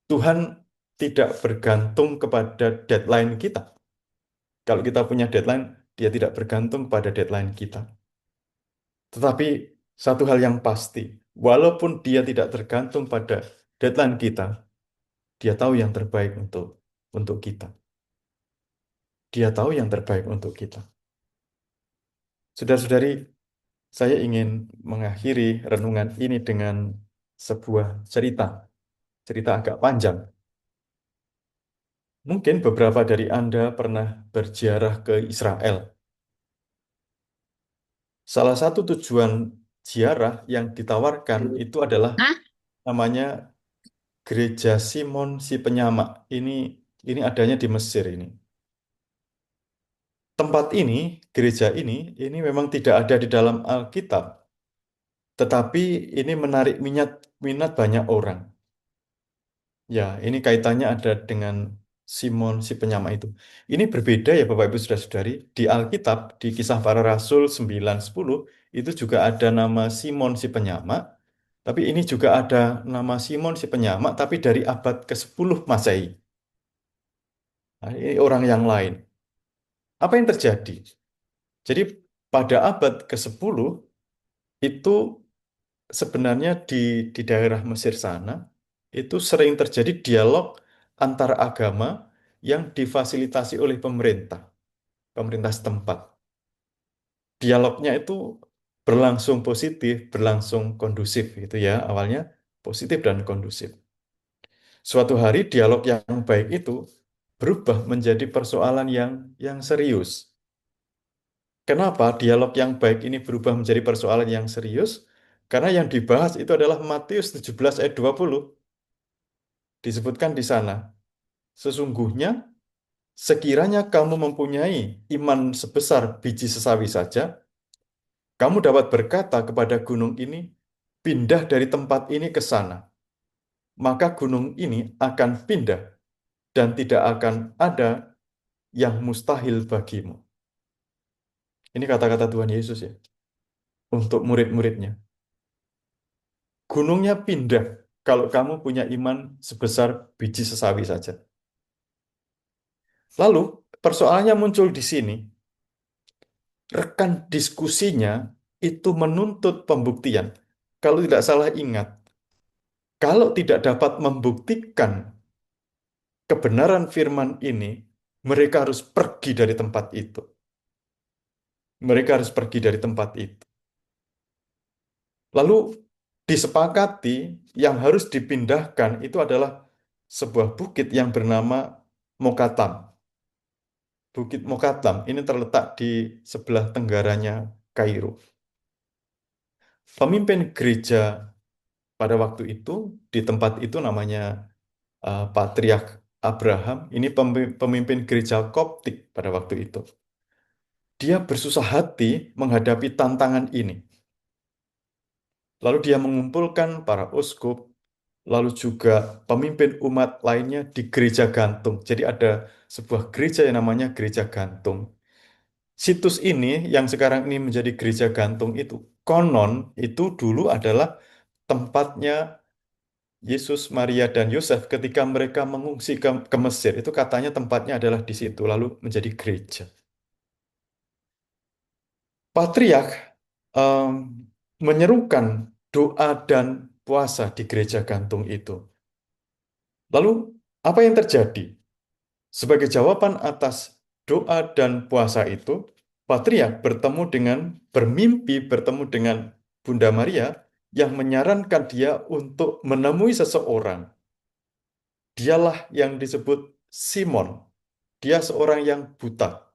Tuhan tidak bergantung kepada deadline kita. Kalau kita punya deadline, dia tidak bergantung pada deadline kita. Tetapi satu hal yang pasti, walaupun dia tidak tergantung pada deadline kita, dia tahu yang terbaik untuk kita. Dia tahu yang terbaik untuk kita. Saudara-saudari, saya ingin mengakhiri renungan ini dengan sebuah cerita, cerita agak panjang. Mungkin beberapa dari Anda pernah berziarah ke Israel. Salah satu tujuan ziarah yang ditawarkan itu adalah Hah? namanya Gereja Simon si Penyamak. Ini adanya di Mesir ini. Tempat ini, gereja ini memang tidak ada di dalam Alkitab, tetapi ini menarik minat banyak orang. Ya, ini kaitannya ada dengan Simon si penyamak itu. Ini berbeda ya Bapak Ibu Saudara-saudari. Di Alkitab, di Kisah Para Rasul 9-10, itu juga ada nama Simon si penyamak. Tapi ini juga ada nama Simon si penyamak, tapi dari abad ke-10 Masehi. Nah, ini orang yang lain. Apa yang terjadi? Jadi pada abad ke-10, itu sebenarnya di daerah Mesir sana, itu sering terjadi dialog antar agama yang difasilitasi oleh pemerintah setempat. Dialognya itu berlangsung positif, berlangsung kondusif gitu ya, awalnya positif dan kondusif. Suatu hari dialog yang baik itu berubah menjadi persoalan yang serius. Kenapa dialog yang baik ini berubah menjadi persoalan yang serius? Karena yang dibahas itu adalah Matius 17 ayat 20. Disebutkan di sana, sesungguhnya sekiranya kamu mempunyai iman sebesar biji sesawi saja, kamu dapat berkata kepada gunung ini, pindah dari tempat ini ke sana. Maka gunung ini akan pindah dan tidak akan ada yang mustahil bagimu. Ini kata-kata Tuhan Yesus ya, untuk murid-muridnya. Gunungnya pindah kalau kamu punya iman sebesar biji sesawi saja. Lalu persoalannya muncul di sini. Rekan diskusinya itu menuntut pembuktian. Kalau tidak salah ingat, kalau tidak dapat membuktikan kebenaran firman ini, mereka harus pergi dari tempat itu. Mereka harus pergi dari tempat itu. Lalu disepakati yang harus dipindahkan itu adalah sebuah bukit yang bernama Mokatam. Bukit Mokatam ini terletak di sebelah tenggaranya Kairo. Pemimpin gereja pada waktu itu di tempat itu namanya Patriark Abraham, ini pemimpin gereja Koptik pada waktu itu. Dia bersusah hati menghadapi tantangan ini. Lalu dia mengumpulkan para uskup, lalu juga pemimpin umat lainnya di gereja gantung. Jadi ada sebuah gereja yang namanya gereja gantung. Situs ini yang sekarang ini menjadi gereja gantung itu, konon itu dulu adalah tempatnya Yesus, Maria, dan Yosef ketika mereka mengungsi ke Mesir. Itu katanya tempatnya adalah di situ, lalu menjadi gereja. Patriark em, menyerukan doa dan puasa di gereja gantung itu. Lalu, apa yang terjadi? Sebagai jawaban atas doa dan puasa itu, Patriark bermimpi bertemu dengan Bunda Maria yang menyarankan dia untuk menemui seseorang. Dialah yang disebut Simon. Dia seorang yang buta.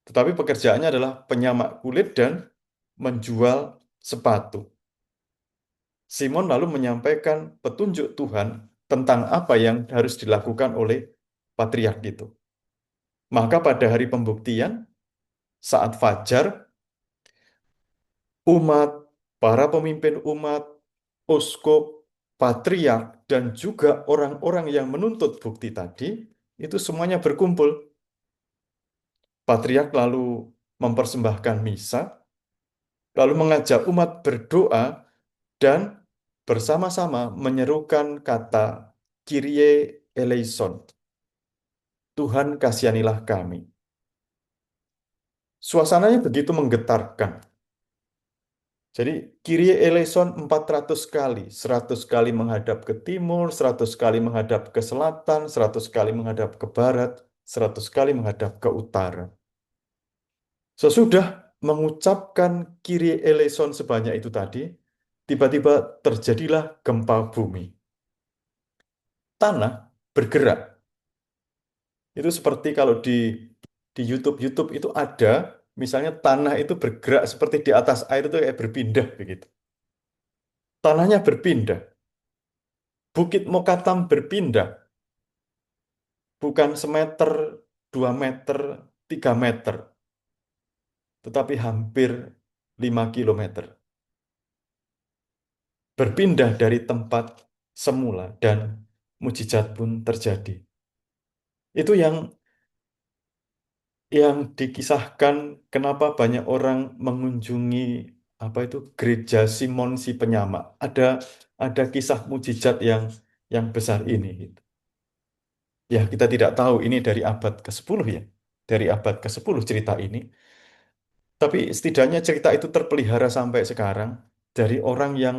Tetapi pekerjaannya adalah penyamak kulit dan menjual sepatu. Simon lalu menyampaikan petunjuk Tuhan tentang apa yang harus dilakukan oleh patriark itu. Maka pada hari pembuktian, saat fajar, umat, para pemimpin umat, uskup, patriark, dan juga orang-orang yang menuntut bukti tadi, itu semuanya berkumpul. Patriark lalu mempersembahkan misa, lalu mengajak umat berdoa, dan bersama-sama menyerukan kata Kyrie eleison, Tuhan kasihanilah kami. Suasananya begitu menggetarkan. Jadi Kyrie eleison 400 kali, 100 kali menghadap ke timur, 100 kali menghadap ke selatan, 100 kali menghadap ke barat, 100 kali menghadap ke utara. Sesudah mengucapkan Kyrie eleison sebanyak itu tadi, tiba-tiba terjadilah gempa bumi. Tanah bergerak. Itu seperti kalau di YouTube itu ada, misalnya tanah itu bergerak seperti di atas air itu kayak berpindah begitu. Tanahnya berpindah. Bukit Mokatam berpindah. Bukan semeter, 2 meter, 3 meter. Tetapi hampir 5 kilometer. Berpindah dari tempat semula dan mujizat pun terjadi. Itu yang dikisahkan kenapa banyak orang mengunjungi apa itu gereja Simon si Penyamak. Ada kisah mujizat yang besar ini gitu. Ya, kita tidak tahu ini dari abad ke-10 ya. Dari abad ke-10 cerita ini. Tapi setidaknya cerita itu terpelihara sampai sekarang dari orang yang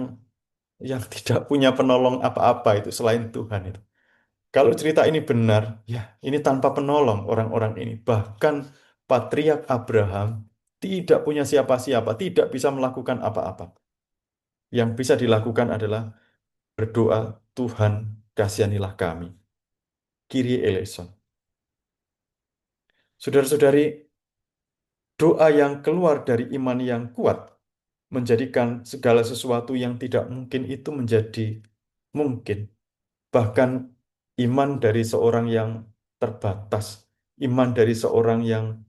tidak punya penolong apa-apa itu selain Tuhan itu. Kalau cerita ini benar, ya ini tanpa penolong orang-orang ini. Bahkan Patriark Abraham tidak punya siapa-siapa, tidak bisa melakukan apa-apa. Yang bisa dilakukan adalah berdoa, Tuhan kasihanilah kami. Kyrie eleison. Saudara-saudari, doa yang keluar dari iman yang kuat menjadikan segala sesuatu yang tidak mungkin itu menjadi mungkin. Bahkan iman dari seorang yang terbatas, iman dari seorang yang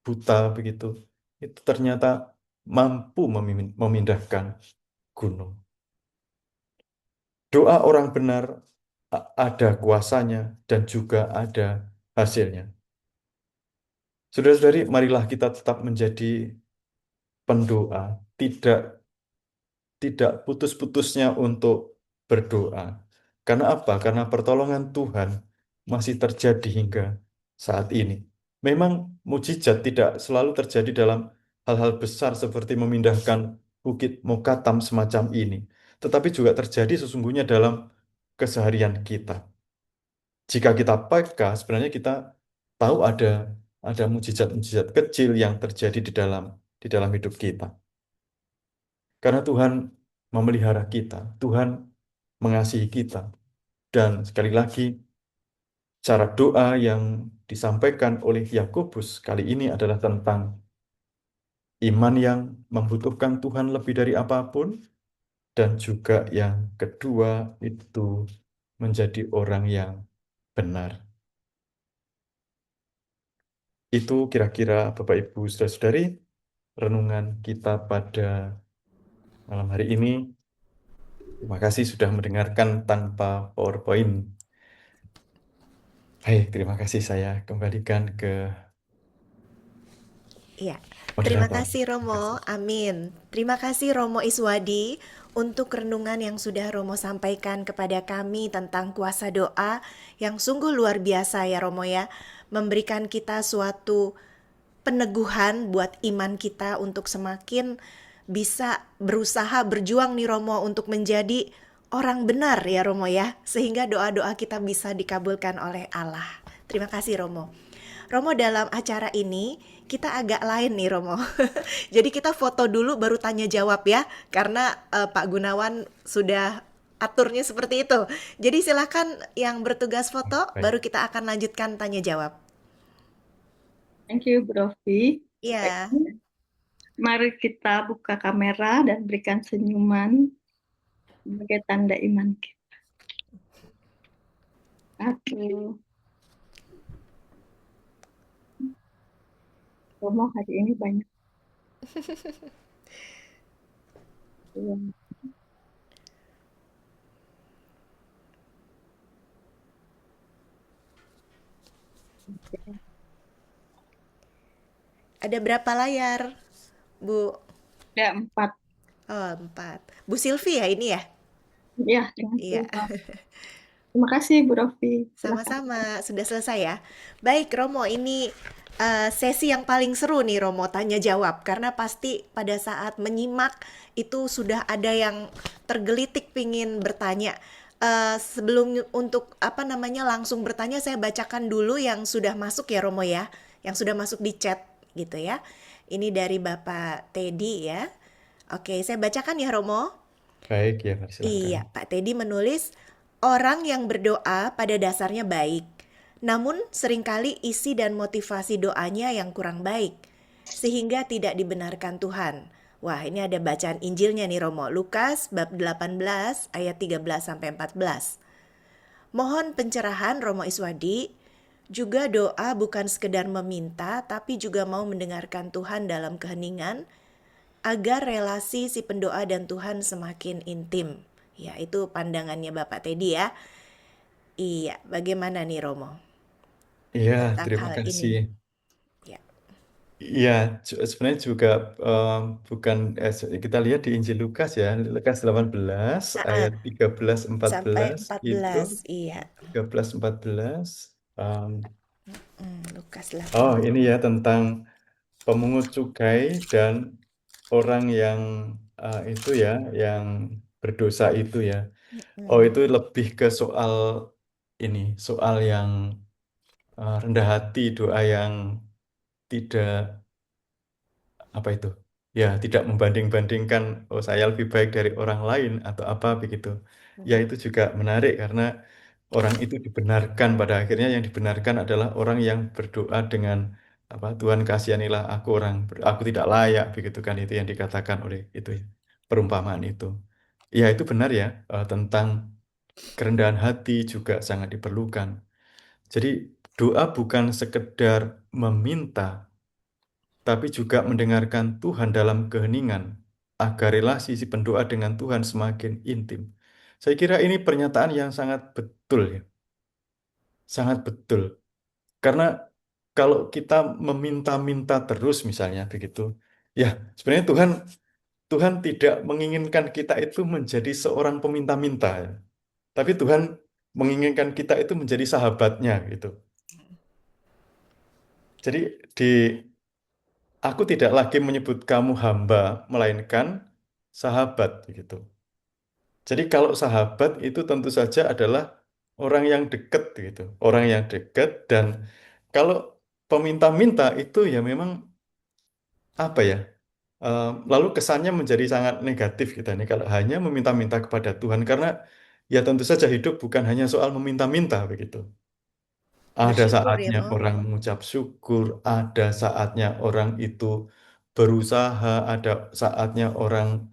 buta begitu, itu ternyata mampu memindahkan gunung. Doa orang benar ada kuasanya dan juga ada hasilnya. Saudara-saudari, marilah kita tetap menjadi pendoa, tidak putus-putusnya untuk berdoa. Karena apa? Karena pertolongan Tuhan masih terjadi hingga saat ini. Memang mujizat tidak selalu terjadi dalam hal-hal besar seperti memindahkan bukit Mokatam semacam ini, tetapi juga terjadi sesungguhnya dalam keseharian kita. Jika kita peka, sebenarnya kita tahu ada mujizat-mujizat kecil yang terjadi di dalam hidup kita. Karena Tuhan memelihara kita, Tuhan mengasihi kita. Dan sekali lagi, cara doa yang disampaikan oleh Yakobus kali ini adalah tentang iman yang membutuhkan Tuhan lebih dari apapun dan juga yang kedua itu menjadi orang yang benar. Itu kira-kira Bapak Ibu Saudara-saudari renungan kita pada malam hari ini. Terima kasih sudah mendengarkan tanpa PowerPoint. Baik, terima kasih, saya kembalikan ke Iya, terima moderator. kasih Terima Romo, kasih. amin. Terima kasih Romo Iswadi untuk renungan yang sudah Romo sampaikan kepada kami tentang kuasa doa yang sungguh luar biasa ya Romo ya. Memberikan kita suatu peneguhan buat iman kita untuk semakin bisa berusaha berjuang nih Romo untuk menjadi orang benar ya Romo ya. Sehingga doa-doa kita bisa dikabulkan oleh Allah. Terima kasih Romo. Romo, dalam acara ini kita agak lain nih Romo. Jadi kita foto dulu baru tanya jawab ya. Karena Pak Gunawan sudah aturnya seperti itu. Jadi silakan yang bertugas foto Baik. baru kita akan lanjutkan tanya jawab. Thank you, Bu Rofi. Iya. Mari kita buka kamera dan berikan senyuman sebagai tanda iman kita. Satu. Romo hari ini banyak. Dua. Tiga. Ada berapa layar, Bu? Ada 4. Oh, 4. Bu Silvi ya ini ya? Ya, dengan Iya. Terima kasih, Bu Rofi. Silakan. Sama-sama, sudah selesai ya. Baik, Romo, ini sesi yang paling seru nih, Romo, tanya jawab. Karena pasti pada saat menyimak itu sudah ada yang tergelitik pingin bertanya. Sebelum untuk apa namanya langsung bertanya, saya bacakan dulu yang sudah masuk ya, Romo ya. Yang sudah masuk di chat gitu ya. Ini dari Bapak Teddy ya. Oke, saya bacakan ya, Romo. Baik, ya, silakan. Iya, Pak Teddy menulis, orang yang berdoa pada dasarnya baik, namun seringkali isi dan motivasi doanya yang kurang baik, sehingga tidak dibenarkan Tuhan. Wah, ini ada bacaan Injilnya nih Romo, Lukas bab 18 ayat 13-14. Mohon pencerahan Romo Iswadi, juga doa bukan sekedar meminta, tapi juga mau mendengarkan Tuhan dalam keheningan, agar relasi si pendoa dan Tuhan semakin intim. Ya, itu pandangannya Bapak Teddy ya. Iya, bagaimana nih Romo Iya, tentang terima hal kasih. ini? Ya. Iya, sebenarnya juga bukan kita lihat di Injil Lukas ya, Lukas 18 ayat 13 Sampai 14 itu 14, iya. 13 14. Lukas Oh, 18. ini ya tentang pemungut cukai dan orang yang itu ya, yang berdosa itu ya. Oh, itu lebih ke soal ini, soal yang rendah hati, doa yang tidak apa itu? Ya, tidak membanding-bandingkan, oh saya lebih baik dari orang lain atau apa begitu. Ya, itu juga menarik karena orang itu dibenarkan, pada akhirnya yang dibenarkan adalah orang yang berdoa dengan apa, Tuhan kasihanilah aku aku tidak layak, begitu kan, itu yang dikatakan oleh itu ya, perumpamaan itu. Ya, itu benar ya, tentang kerendahan hati juga sangat diperlukan. Jadi doa bukan sekedar meminta, tapi juga mendengarkan Tuhan dalam keheningan, agar relasi si pendoa dengan Tuhan semakin intim. Saya kira ini pernyataan yang sangat betul ya, sangat betul. Karena kalau kita meminta-minta terus misalnya begitu, ya sebenarnya Tuhan Tuhan tidak menginginkan kita itu menjadi seorang peminta-minta, ya. Tapi Tuhan menginginkan kita itu menjadi sahabatnya gitu. Jadi di aku tidak lagi menyebut kamu hamba, melainkan sahabat gitu. Jadi kalau sahabat itu tentu saja adalah orang yang dekat gitu, orang yang dekat. Dan kalau peminta-minta itu ya memang apa ya? Lalu kesannya menjadi sangat negatif kita nih kalau hanya meminta-minta kepada Tuhan, karena ya tentu saja hidup bukan hanya soal meminta-minta begitu. Ada Bersyukur ya, saatnya Mo. orang mengucap syukur, ada saatnya orang itu berusaha, ada saatnya orang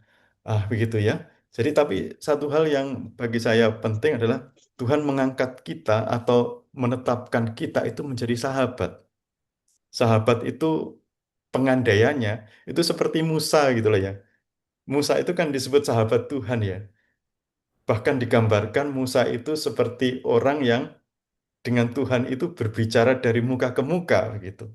begitu ya. Jadi tapi satu hal yang bagi saya penting adalah Tuhan mengangkat kita atau menetapkan kita itu menjadi sahabat. Sahabat itu pengandaiannya itu seperti Musa gitu loh ya. Musa itu kan disebut sahabat Tuhan ya. Bahkan digambarkan Musa itu seperti orang yang dengan Tuhan itu berbicara dari muka ke muka begitu.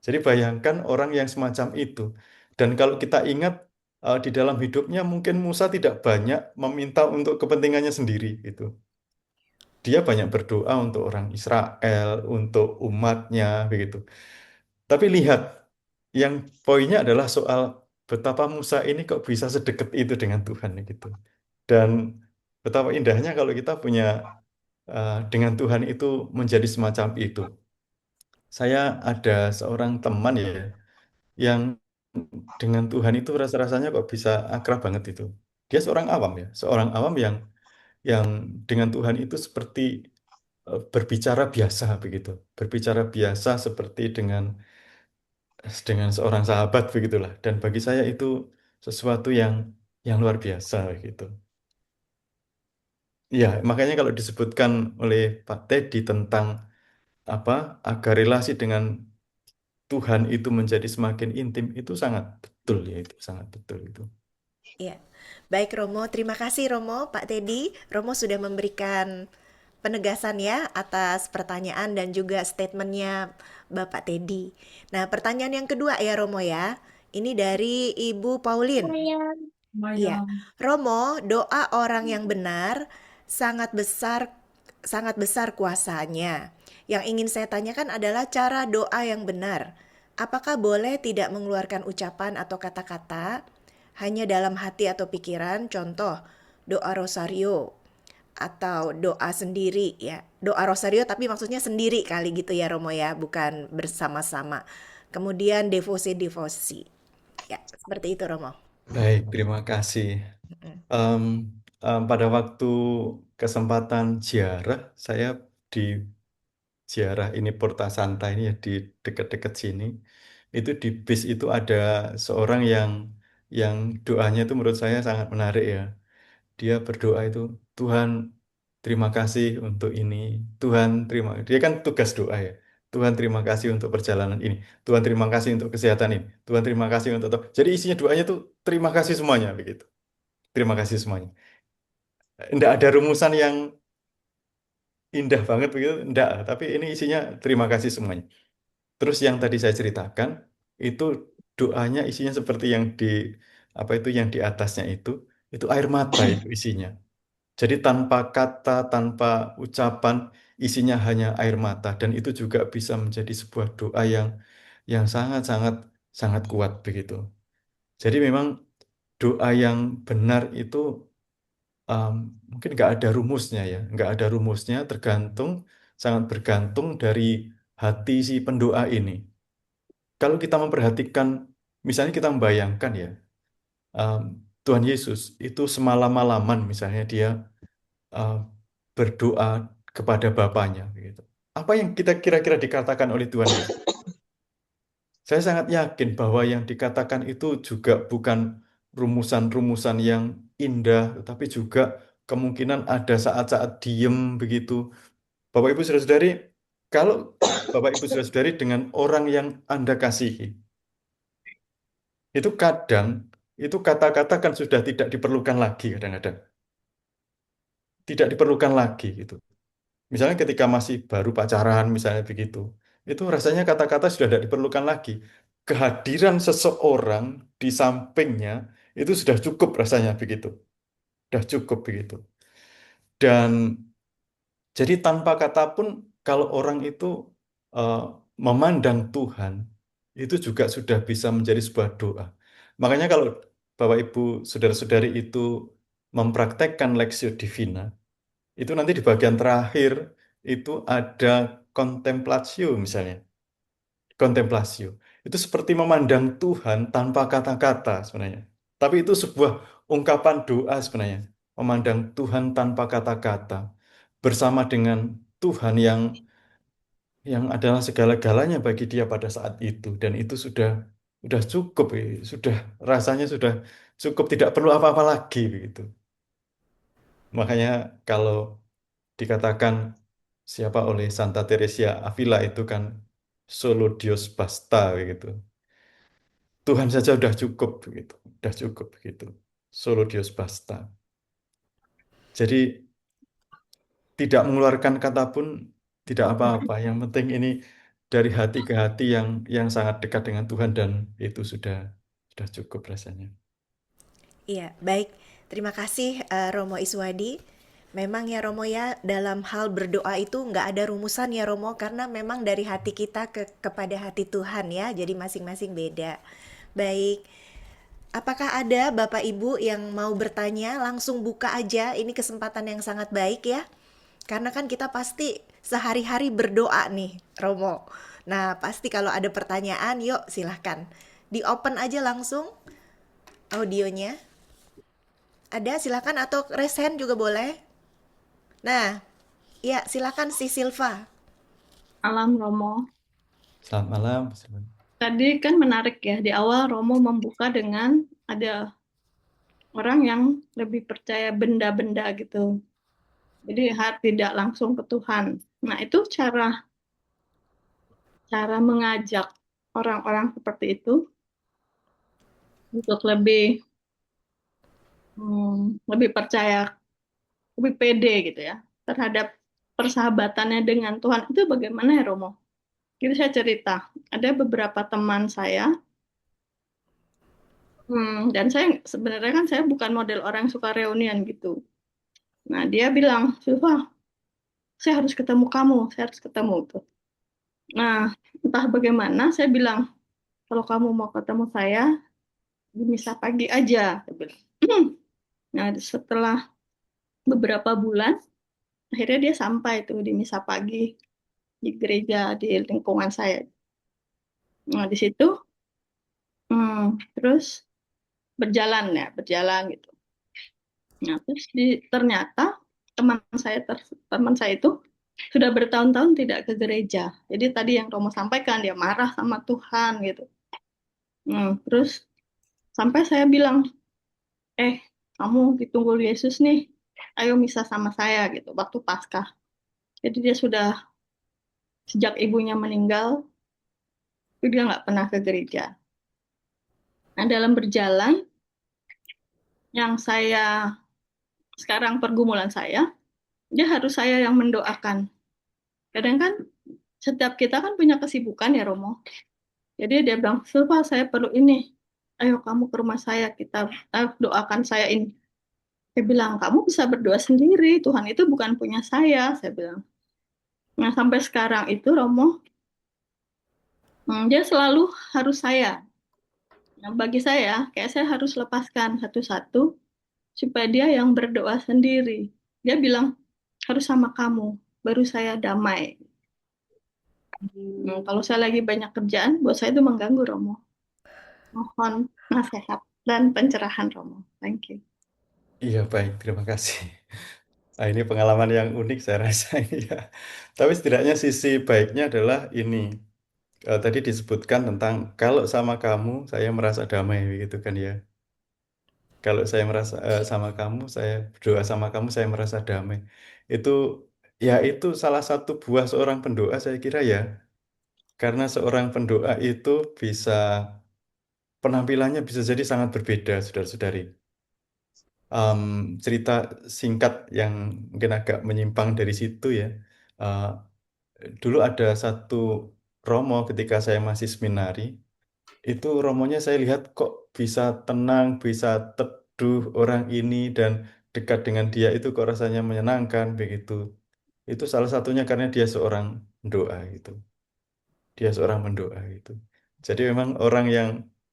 Jadi bayangkan orang yang semacam itu. Dan kalau kita ingat di dalam hidupnya mungkin Musa tidak banyak meminta untuk kepentingannya sendiri gitu. Dia banyak berdoa untuk orang Israel, untuk umatnya begitu. Tapi lihat, yang poinnya adalah soal betapa Musa ini kok bisa sedekat itu dengan Tuhan gitu. Dan betapa indahnya kalau kita punya dengan Tuhan itu menjadi semacam itu. Saya ada seorang teman ya yang dengan Tuhan itu rasa-rasanya kok bisa akrab banget itu. Dia seorang awam ya, seorang awam yang dengan Tuhan itu seperti berbicara biasa begitu, berbicara biasa seperti dengan seorang sahabat begitulah. Dan bagi saya itu sesuatu yang luar biasa gitu. Ya, makanya kalau disebutkan oleh Pak Teddy tentang apa agar relasi dengan Tuhan itu menjadi semakin intim itu sangat betul ya itu sangat betul itu. Iya. Baik Romo, terima kasih Romo, Pak Teddy. Romo sudah memberikan penegasan ya atas pertanyaan dan juga statementnya Bapak Teddy. Nah, pertanyaan yang kedua ya Romo ya. Ini dari Ibu Paulin. Iya, Romo, doa orang yang benar sangat besar, sangat besar kuasanya. Yang ingin saya tanyakan adalah cara doa yang benar. Apakah boleh tidak mengeluarkan ucapan atau kata-kata hanya dalam hati atau pikiran? Contoh, doa rosario atau doa sendiri ya. Doa rosario tapi maksudnya sendiri kali gitu ya Romo ya, bukan bersama-sama. Kemudian devosi-devosi. Ya, seperti itu Romo. Baik, terima kasih. Em, pada waktu kesempatan ziarah, saya di ziarah ini Porta Santa ini ya di dekat-dekat sini, itu di bis itu ada seorang yang doanya itu menurut saya sangat menarik ya. Dia berdoa itu, Tuhan terima kasih untuk ini, Tuhan terima, dia kan tugas doa ya. Tuhan terima kasih untuk perjalanan ini, Tuhan terima kasih untuk kesehatan ini, Tuhan terima kasih untuk, jadi isinya doanya tuh terima kasih semuanya begitu. Terima kasih semuanya. Tidak ada rumusan yang indah banget begitu, enggak. Tapi ini isinya terima kasih semuanya. Terus yang tadi saya ceritakan, itu doanya isinya seperti yang di, apa itu yang di atasnya itu air mata itu isinya. Jadi tanpa kata, tanpa ucapan, isinya hanya air mata. Dan itu juga bisa menjadi sebuah doa yang sangat-sangat sangat kuat begitu. Jadi memang doa yang benar itu um, mungkin nggak ada rumusnya ya, nggak ada rumusnya, tergantung, sangat bergantung dari hati si pendoa ini. Kalau kita memperhatikan, misalnya kita membayangkan ya, um, Tuhan Yesus itu semalam-malaman misalnya dia um, berdoa kepada Bapaknya, gitu. Apa yang kita kira-kira dikatakan oleh Tuhan Yesus? Saya sangat yakin bahwa yang dikatakan itu juga bukan rumusan-rumusan yang indah, tetapi juga kemungkinan ada saat-saat diem begitu. Bapak Ibu Saudara-saudari, kalau Bapak Ibu Saudara-saudari dengan orang yang Anda kasihi, itu kadang itu kata-kata kan sudah tidak diperlukan lagi kadang-kadang. Tidak diperlukan lagi gitu. Misalnya ketika masih baru pacaran misalnya begitu. Itu rasanya kata-kata sudah tidak diperlukan lagi. Kehadiran seseorang di sampingnya itu sudah cukup rasanya begitu. Sudah cukup begitu. Dan jadi tanpa kata pun kalau orang itu eh, memandang Tuhan itu juga sudah bisa menjadi sebuah doa. Makanya kalau Bapak Ibu saudara-saudari itu mempraktekkan Lexio Divina, itu nanti di bagian terakhir itu ada contemplatio misalnya. Contemplatio. Itu seperti memandang Tuhan tanpa kata-kata sebenarnya. Tapi itu sebuah ungkapan doa sebenarnya. Memandang Tuhan tanpa kata-kata. Bersama dengan Tuhan yang adalah segala-galanya bagi dia pada saat itu. Dan itu sudah udah cukup, sudah rasanya sudah cukup, tidak perlu apa-apa lagi begitu. Makanya kalau dikatakan siapa oleh Santa Teresia Avila itu kan solo Dios basta begitu. Tuhan saja udah cukup begitu, udah cukup begitu. Solo Dios basta. Jadi tidak mengeluarkan kata pun tidak apa-apa. Yang penting ini dari hati ke hati yang sangat dekat dengan Tuhan dan itu sudah cukup rasanya. Iya, baik. Terima kasih Romo Iswadi. Memang ya Romo ya, dalam hal berdoa itu nggak ada rumusan ya Romo, karena memang dari hati kita kepada hati Tuhan ya, jadi masing-masing beda. Baik, apakah ada Bapak Ibu yang mau bertanya? Langsung buka aja, ini kesempatan yang sangat baik ya. Karena kan kita pasti sehari-hari berdoa nih Romo. Nah pasti kalau ada pertanyaan, yuk silahkan. Di open aja langsung audionya. Ada silakan atau resen juga boleh. Nah, ya silakan si Silva. Alam Romo. Selamat malam. Tadi kan menarik ya, di awal Romo membuka dengan ada orang yang lebih percaya benda-benda gitu. Jadi tidak langsung ke Tuhan. Nah, itu cara cara mengajak orang-orang seperti itu untuk lebih percaya, lebih pede gitu ya terhadap persahabatannya dengan Tuhan itu bagaimana ya Romo? Jadi saya cerita, ada beberapa teman saya, dan saya sebenarnya kan saya bukan model orang yang suka reunian gitu. Nah dia bilang, Silva, saya harus ketemu kamu, saya harus ketemu tuh. Nah entah bagaimana saya bilang, kalau kamu mau ketemu saya di misa pagi aja, saya bilang. Nah setelah beberapa bulan, akhirnya dia sampai tuh di misa pagi di gereja di lingkungan saya. Nah di situ, terus berjalan gitu. Nah, terus ternyata teman saya itu sudah bertahun-tahun tidak ke gereja. Jadi tadi yang Romo sampaikan dia marah sama Tuhan gitu. Terus sampai saya bilang, kamu ditunggu Yesus nih, ayo misa sama saya gitu. Waktu Paskah. Jadi dia sudah sejak ibunya meninggal, itu dia nggak pernah ke gereja. Nah dalam berjalan, yang saya sekarang pergumulan saya, dia harus saya yang mendoakan. Kadang kan setiap kita kan punya kesibukan ya Romo. Jadi dia bilang, Silva saya perlu ini. Ayo kamu ke rumah saya, kita doakan saya ini. Saya bilang, kamu bisa berdoa sendiri. Tuhan itu bukan punya saya bilang. Nah sampai sekarang itu Romo, dia selalu harus saya. Nah, bagi saya, kayak saya harus lepaskan satu-satu supaya dia yang berdoa sendiri. Dia bilang, harus sama kamu, baru saya damai. Kalau saya lagi banyak kerjaan, buat saya itu mengganggu Romo. Mohon nasihat dan pencerahan Romo. Thank you. Iya, baik, terima kasih. Nah, ini pengalaman yang unik saya rasa ini ya. Tapi setidaknya sisi baiknya adalah ini. Tadi disebutkan tentang kalau sama kamu saya merasa damai begitu kan ya. Kalau saya merasa sama kamu, saya berdoa sama kamu, saya merasa damai. Itu ya itu salah satu buah seorang pendoa saya kira ya. Karena seorang pendoa itu bisa penampilannya bisa jadi sangat berbeda, saudara-saudari. Em, Cerita singkat yang mungkin agak menyimpang dari situ ya. Eh, Dulu ada satu romo ketika saya masih seminari. Itu romonya saya lihat kok bisa tenang, bisa teduh orang ini dan dekat dengan dia itu kok rasanya menyenangkan begitu. Itu salah satunya karena dia seorang doa gitu. Dia seorang mendoa gitu. Jadi memang orang yang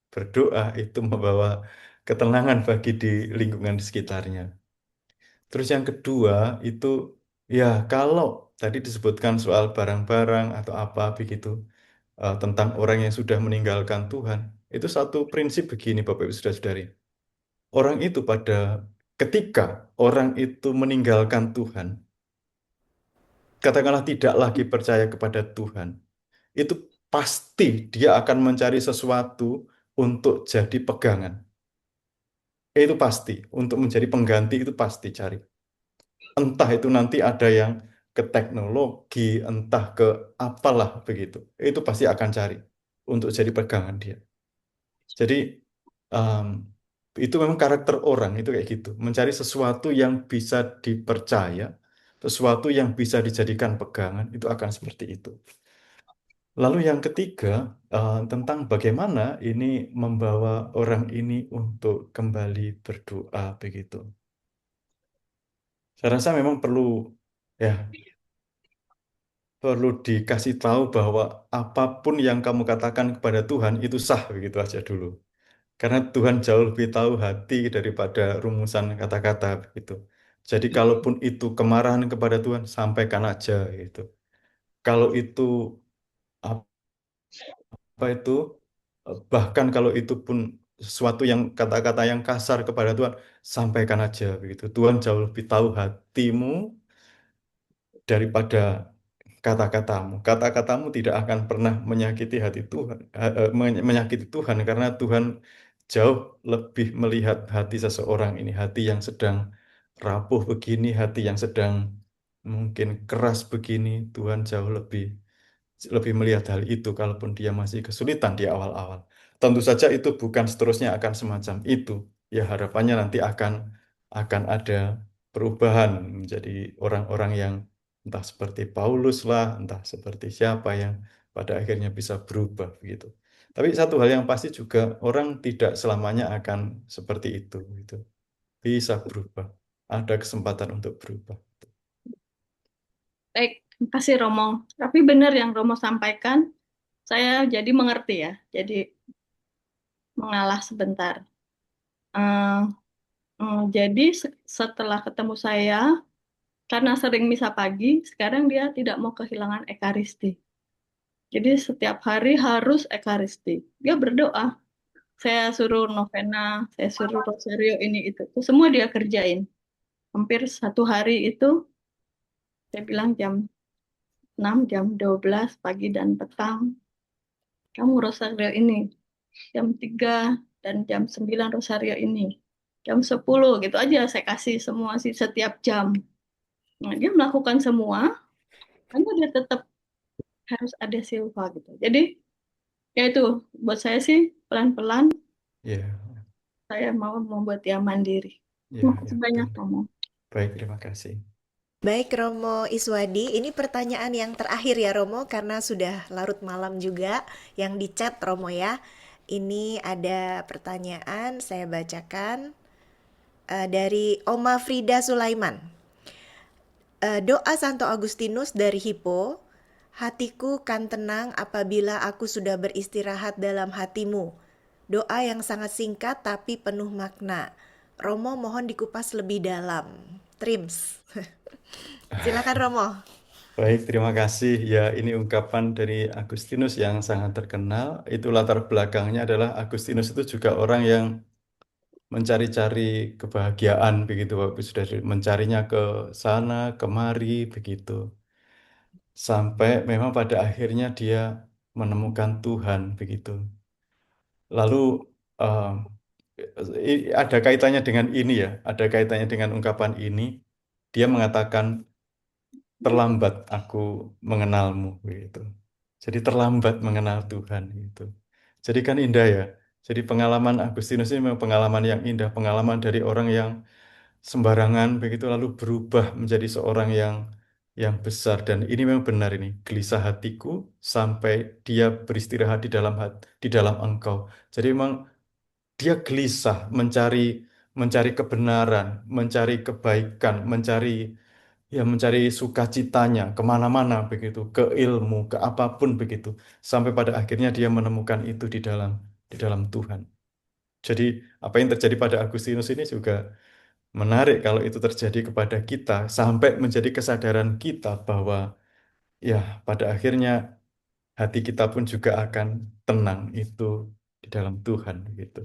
berdoa itu membawa ketenangan bagi di lingkungan di sekitarnya. Terus yang kedua itu ya kalau tadi disebutkan soal barang-barang atau apa begitu tentang orang yang sudah meninggalkan Tuhan, itu satu prinsip begini Bapak Ibu Saudara-saudari. Orang itu ketika orang itu meninggalkan Tuhan, katakanlah tidak lagi percaya kepada Tuhan, itu pasti dia akan mencari sesuatu untuk jadi pegangan. Itu pasti, untuk menjadi pengganti itu pasti cari. Entah itu nanti ada yang ke teknologi, entah ke apalah begitu. Itu pasti akan cari untuk jadi pegangan dia. Jadi em, itu memang karakter orang itu kayak gitu, mencari sesuatu yang bisa dipercaya, sesuatu yang bisa dijadikan pegangan, itu akan seperti itu. Lalu yang ketiga, tentang bagaimana ini membawa orang ini untuk kembali berdoa begitu. Saya rasa memang ya perlu dikasih tahu bahwa apapun yang kamu katakan kepada Tuhan itu sah begitu aja dulu. Karena Tuhan jauh lebih tahu hati daripada rumusan kata-kata begitu. Jadi kalaupun itu kemarahan kepada Tuhan, sampaikan aja gitu. Kalau itu apa itu bahkan kalau itu pun sesuatu yang kata-kata yang kasar kepada Tuhan, sampaikan aja begitu. Tuhan jauh lebih tahu hatimu daripada kata-katamu. Kata-katamu tidak akan pernah menyakiti hati Tuhan, menyakiti Tuhan karena Tuhan jauh lebih melihat hati seseorang ini, hati yang sedang rapuh begini, hati yang sedang mungkin keras begini, Tuhan jauh lebih lebih melihat hal itu kalaupun dia masih kesulitan di awal-awal. Tentu saja itu bukan seterusnya akan semacam itu. Ya harapannya nanti akan ada perubahan menjadi orang-orang yang entah seperti Paulus lah, entah seperti siapa yang pada akhirnya bisa berubah gitu. Tapi satu hal yang pasti juga orang tidak selamanya akan seperti itu gitu. Bisa berubah. Ada kesempatan untuk berubah. Baik, terima kasih Romo. Tapi benar yang Romo sampaikan, saya jadi mengerti ya. Jadi mengalah sebentar. Eh, jadi setelah ketemu saya, karena sering misa pagi, sekarang dia tidak mau kehilangan Ekaristi. Jadi setiap hari harus Ekaristi. Dia berdoa. Saya suruh novena, saya suruh rosario ini itu. Itu semua dia kerjain. Hampir satu hari itu, saya bilang jam 6, jam 12 pagi dan petang. Kamu rosario ini. Jam 3 dan jam 9 rosario ini. Jam 10 gitu aja saya kasih semua sih setiap jam. Nah, dia melakukan semua, hanya dia tetap harus ada Silva gitu. Jadi ya itu buat saya sih pelan-pelan Ya, saya mau membuat dia mandiri. ya, Terima ya kasih banyak betul. Romo. Baik, terima kasih. Baik Romo Iswadi, ini pertanyaan yang terakhir ya Romo karena sudah larut malam juga yang di chat Romo ya. Ini ada pertanyaan saya bacakan dari Oma Frida Sulaiman. Doa Santo Agustinus dari Hippo, hatiku kan tenang apabila aku sudah beristirahat dalam hatimu. Doa yang sangat singkat tapi penuh makna. Romo mohon dikupas lebih dalam. Trims. Silakan Romo. Baik, terima kasih. Ya, ini ungkapan dari Agustinus yang sangat terkenal. Itu latar belakangnya adalah Agustinus itu juga orang yang mencari-cari kebahagiaan begitu, Bapak. Sudah mencarinya ke sana, kemari begitu. Sampai memang pada akhirnya dia menemukan Tuhan begitu. Lalu eh, ada kaitannya dengan ini ya, ada kaitannya dengan ungkapan ini. Dia mengatakan terlambat aku mengenalmu gitu. Jadi terlambat mengenal Tuhan gitu. Jadi kan indah ya. Jadi pengalaman Agustinus ini memang pengalaman yang indah, pengalaman dari orang yang sembarangan begitu lalu berubah menjadi seorang yang besar dan ini memang benar ini gelisah hatiku sampai dia beristirahat di dalam Engkau. Jadi memang dia gelisah mencari kebenaran, mencari kebaikan, mencari sukacitanya kemana-mana begitu, ke ilmu, ke apapun begitu, sampai pada akhirnya dia menemukan itu di dalam Tuhan. Jadi apa yang terjadi pada Agustinus ini juga menarik kalau itu terjadi kepada kita, sampai menjadi kesadaran kita bahwa ya pada akhirnya hati kita pun juga akan tenang itu di dalam Tuhan gitu.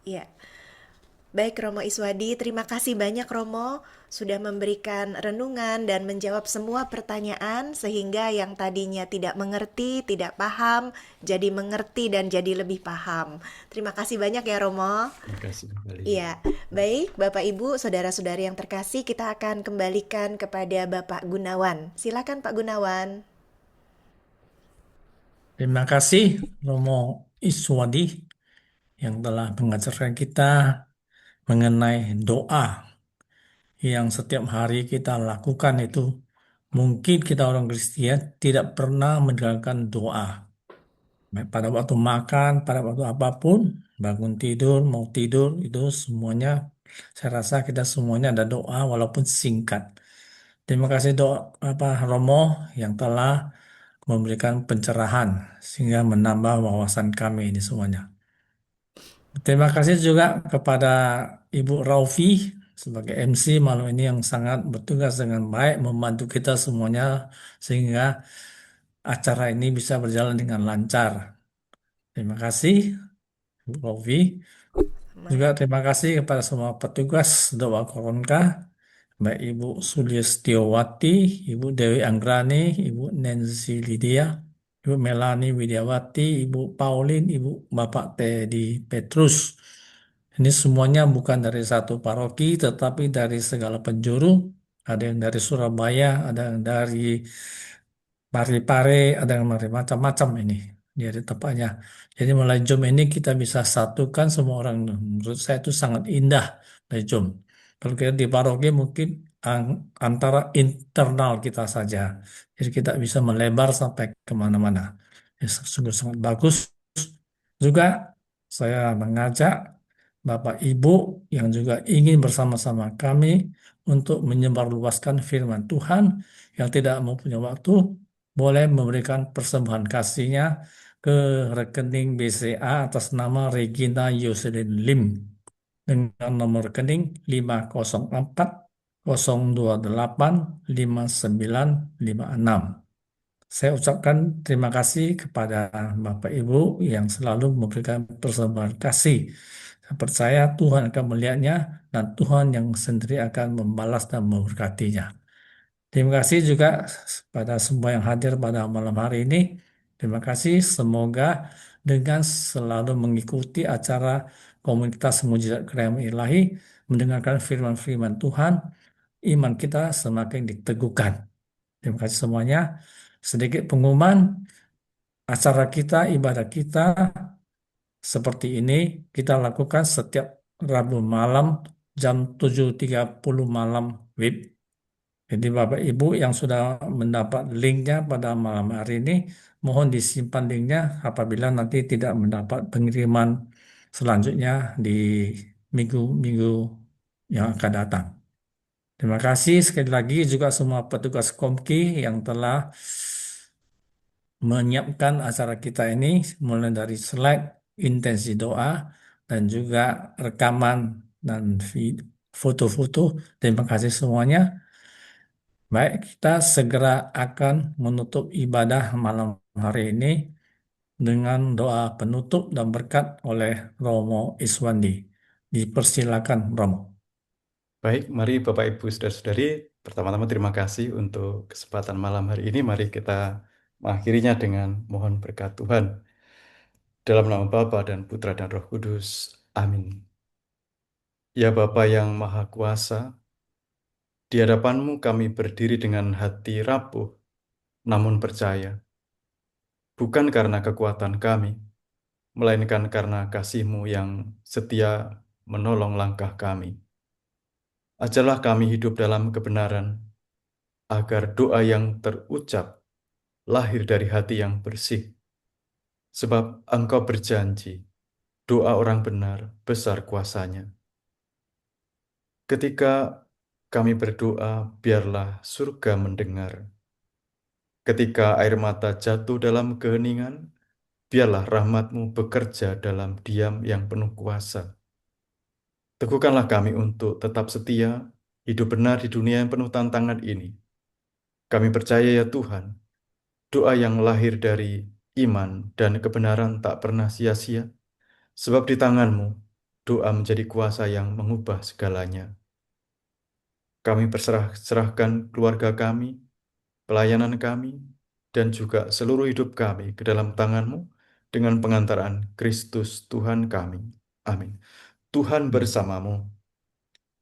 Ya, Baik Romo Iswadi, terima kasih banyak Romo sudah memberikan renungan dan menjawab semua pertanyaan sehingga yang tadinya tidak mengerti, tidak paham, jadi mengerti dan jadi lebih paham. Terima kasih banyak ya Romo. Terima kasih kembali. Iya, baik Bapak Ibu, saudara-saudari yang terkasih, kita akan kembalikan kepada Bapak Gunawan. Silakan Pak Gunawan. Terima kasih Romo Iswadi yang telah mengajarkan kita mengenai doa yang setiap hari kita lakukan itu. Mungkin kita orang Kristen tidak pernah meninggalkan doa. Baik pada waktu makan, pada waktu apapun, bangun tidur, mau tidur, itu semuanya, saya rasa kita semuanya ada doa walaupun singkat. Terima kasih doa apa Romo yang telah memberikan pencerahan sehingga menambah wawasan kami ini semuanya. Terima kasih juga kepada Ibu Raufi sebagai MC malam ini yang sangat bertugas dengan baik membantu kita semuanya sehingga acara ini bisa berjalan dengan lancar. Terima kasih Ibu Raufi. Juga terima kasih kepada semua petugas doa Koronka, baik Ibu Sulistiowati, Ibu Dewi Anggrani, Ibu Nancy Lydia, Ibu Melani Widiawati, Ibu Pauline, Ibu Bapak Teddy Petrus. Ini semuanya bukan dari satu paroki, tetapi dari segala penjuru. Ada yang dari Surabaya, ada yang dari Parepare, ada yang dari macam-macam ini. Jadi tepatnya. Jadi melalui Zoom ini kita bisa satukan semua orang. Menurut saya itu sangat indah dari Zoom. Kalau kita di paroki mungkin antara internal kita saja. Jadi kita bisa melebar sampai kemana-mana. Ya, sungguh sangat bagus. Juga saya mengajak Bapak Ibu yang juga ingin bersama-sama kami untuk menyebarluaskan firman Tuhan yang tidak mempunyai waktu, boleh memberikan persembahan kasihnya ke rekening BCA atas nama Regina Yoselin Lim dengan nomor rekening 504 028 5956. Saya ucapkan terima kasih kepada Bapak Ibu yang selalu memberikan persembahan kasih. Saya percaya Tuhan akan melihatnya dan Tuhan yang sendiri akan membalas dan memberkatinya. Terima kasih juga pada semua yang hadir pada malam hari ini. Terima kasih. Semoga dengan selalu mengikuti acara komunitas mujizat Karya Ilahi, mendengarkan firman-firman Tuhan, iman kita semakin diteguhkan. Terima kasih semuanya. Sedikit pengumuman, acara kita, ibadah kita seperti ini kita lakukan setiap Rabu malam jam 7.30 malam WIB. Jadi Bapak Ibu yang sudah mendapat linknya pada malam hari ini, mohon disimpan linknya apabila nanti tidak mendapat pengiriman selanjutnya di minggu-minggu yang akan datang. Terima kasih sekali lagi juga semua petugas Komki yang telah menyiapkan acara kita ini mulai dari slide, intensi doa, dan juga rekaman dan foto-foto. Terima kasih semuanya. Baik, kita segera akan menutup ibadah malam hari ini dengan doa penutup dan berkat oleh Romo Iswandi. Dipersilakan Romo. Baik, mari Bapak Ibu Saudara-saudari, pertama-tama terima kasih untuk kesempatan malam hari ini. Mari kita mengakhirinya dengan mohon berkat Tuhan. Dalam nama Bapa dan Putra dan Roh Kudus. Amin. Ya Bapa yang Maha Kuasa, di hadapan-Mu kami berdiri dengan hati rapuh, namun percaya. Bukan karena kekuatan kami, melainkan karena kasih-Mu yang setia menolong langkah kami. Ajarlah kami hidup dalam kebenaran, agar doa yang terucap lahir dari hati yang bersih. Sebab Engkau berjanji, doa orang benar besar kuasanya. Ketika kami berdoa, biarlah surga mendengar. Ketika air mata jatuh dalam keheningan, biarlah rahmat-Mu bekerja dalam diam yang penuh kuasa. Teguhkanlah kami untuk tetap setia, hidup benar di dunia yang penuh tantangan ini. Kami percaya ya Tuhan, doa yang lahir dari iman dan kebenaran tak pernah sia-sia, sebab di tangan-Mu doa menjadi kuasa yang mengubah segalanya. Kami serahkan keluarga kami, pelayanan kami, dan juga seluruh hidup kami ke dalam tangan-Mu dengan pengantaran Kristus Tuhan kami. Amin. Tuhan bersamamu.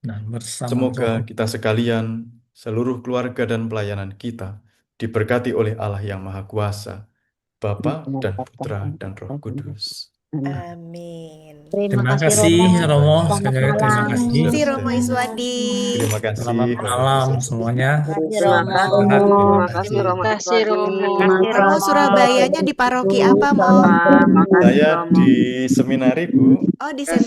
Dan bersama Semoga roh kita sekalian, seluruh keluarga dan pelayanan kita, diberkati oleh Allah yang Maha Kuasa, Bapa dan Putra dan Roh Kudus. Amin. Terima Terima kasih kasih Romo. Romo, Selamat sekali lagi terima malam. kasih. Terima kasih Romo Saudara-saudari. Iswadi. Terima kasih Selamat Bapak malam Ibu. semuanya. Terima Romo. kasih. Terima Terima kasih. kasih kasih Romo. Romo Surabayanya di paroki apa, Mo? Pak. Makasih Saya Romo. di seminari, Bu. Oh, di seminar.